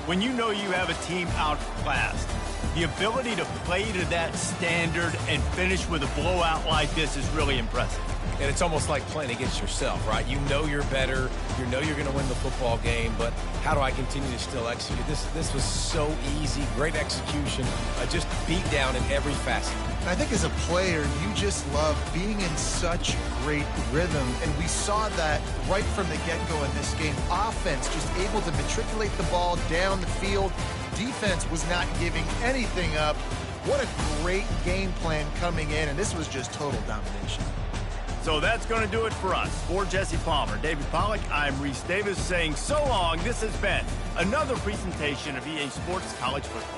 When you know you have a team outclassed, the ability to play to that standard and finish with a blowout like this is really impressive. And it's almost like playing against yourself, right? You know you're better. You know you're going to win the football game, but how do I continue to still execute? This was so easy. Great execution. Just beat down in every facet. And I think as a player, you just love being in such great rhythm. And we saw that right from the get-go in this game. Offense just able to matriculate the ball down the field. Defense was not giving anything up. What a great game plan coming in, and this was just total domination. So that's going to do it for us. For Jesse Palmer, David Pollack, I'm Reese Davis saying so long. This has been another presentation of EA Sports College Football.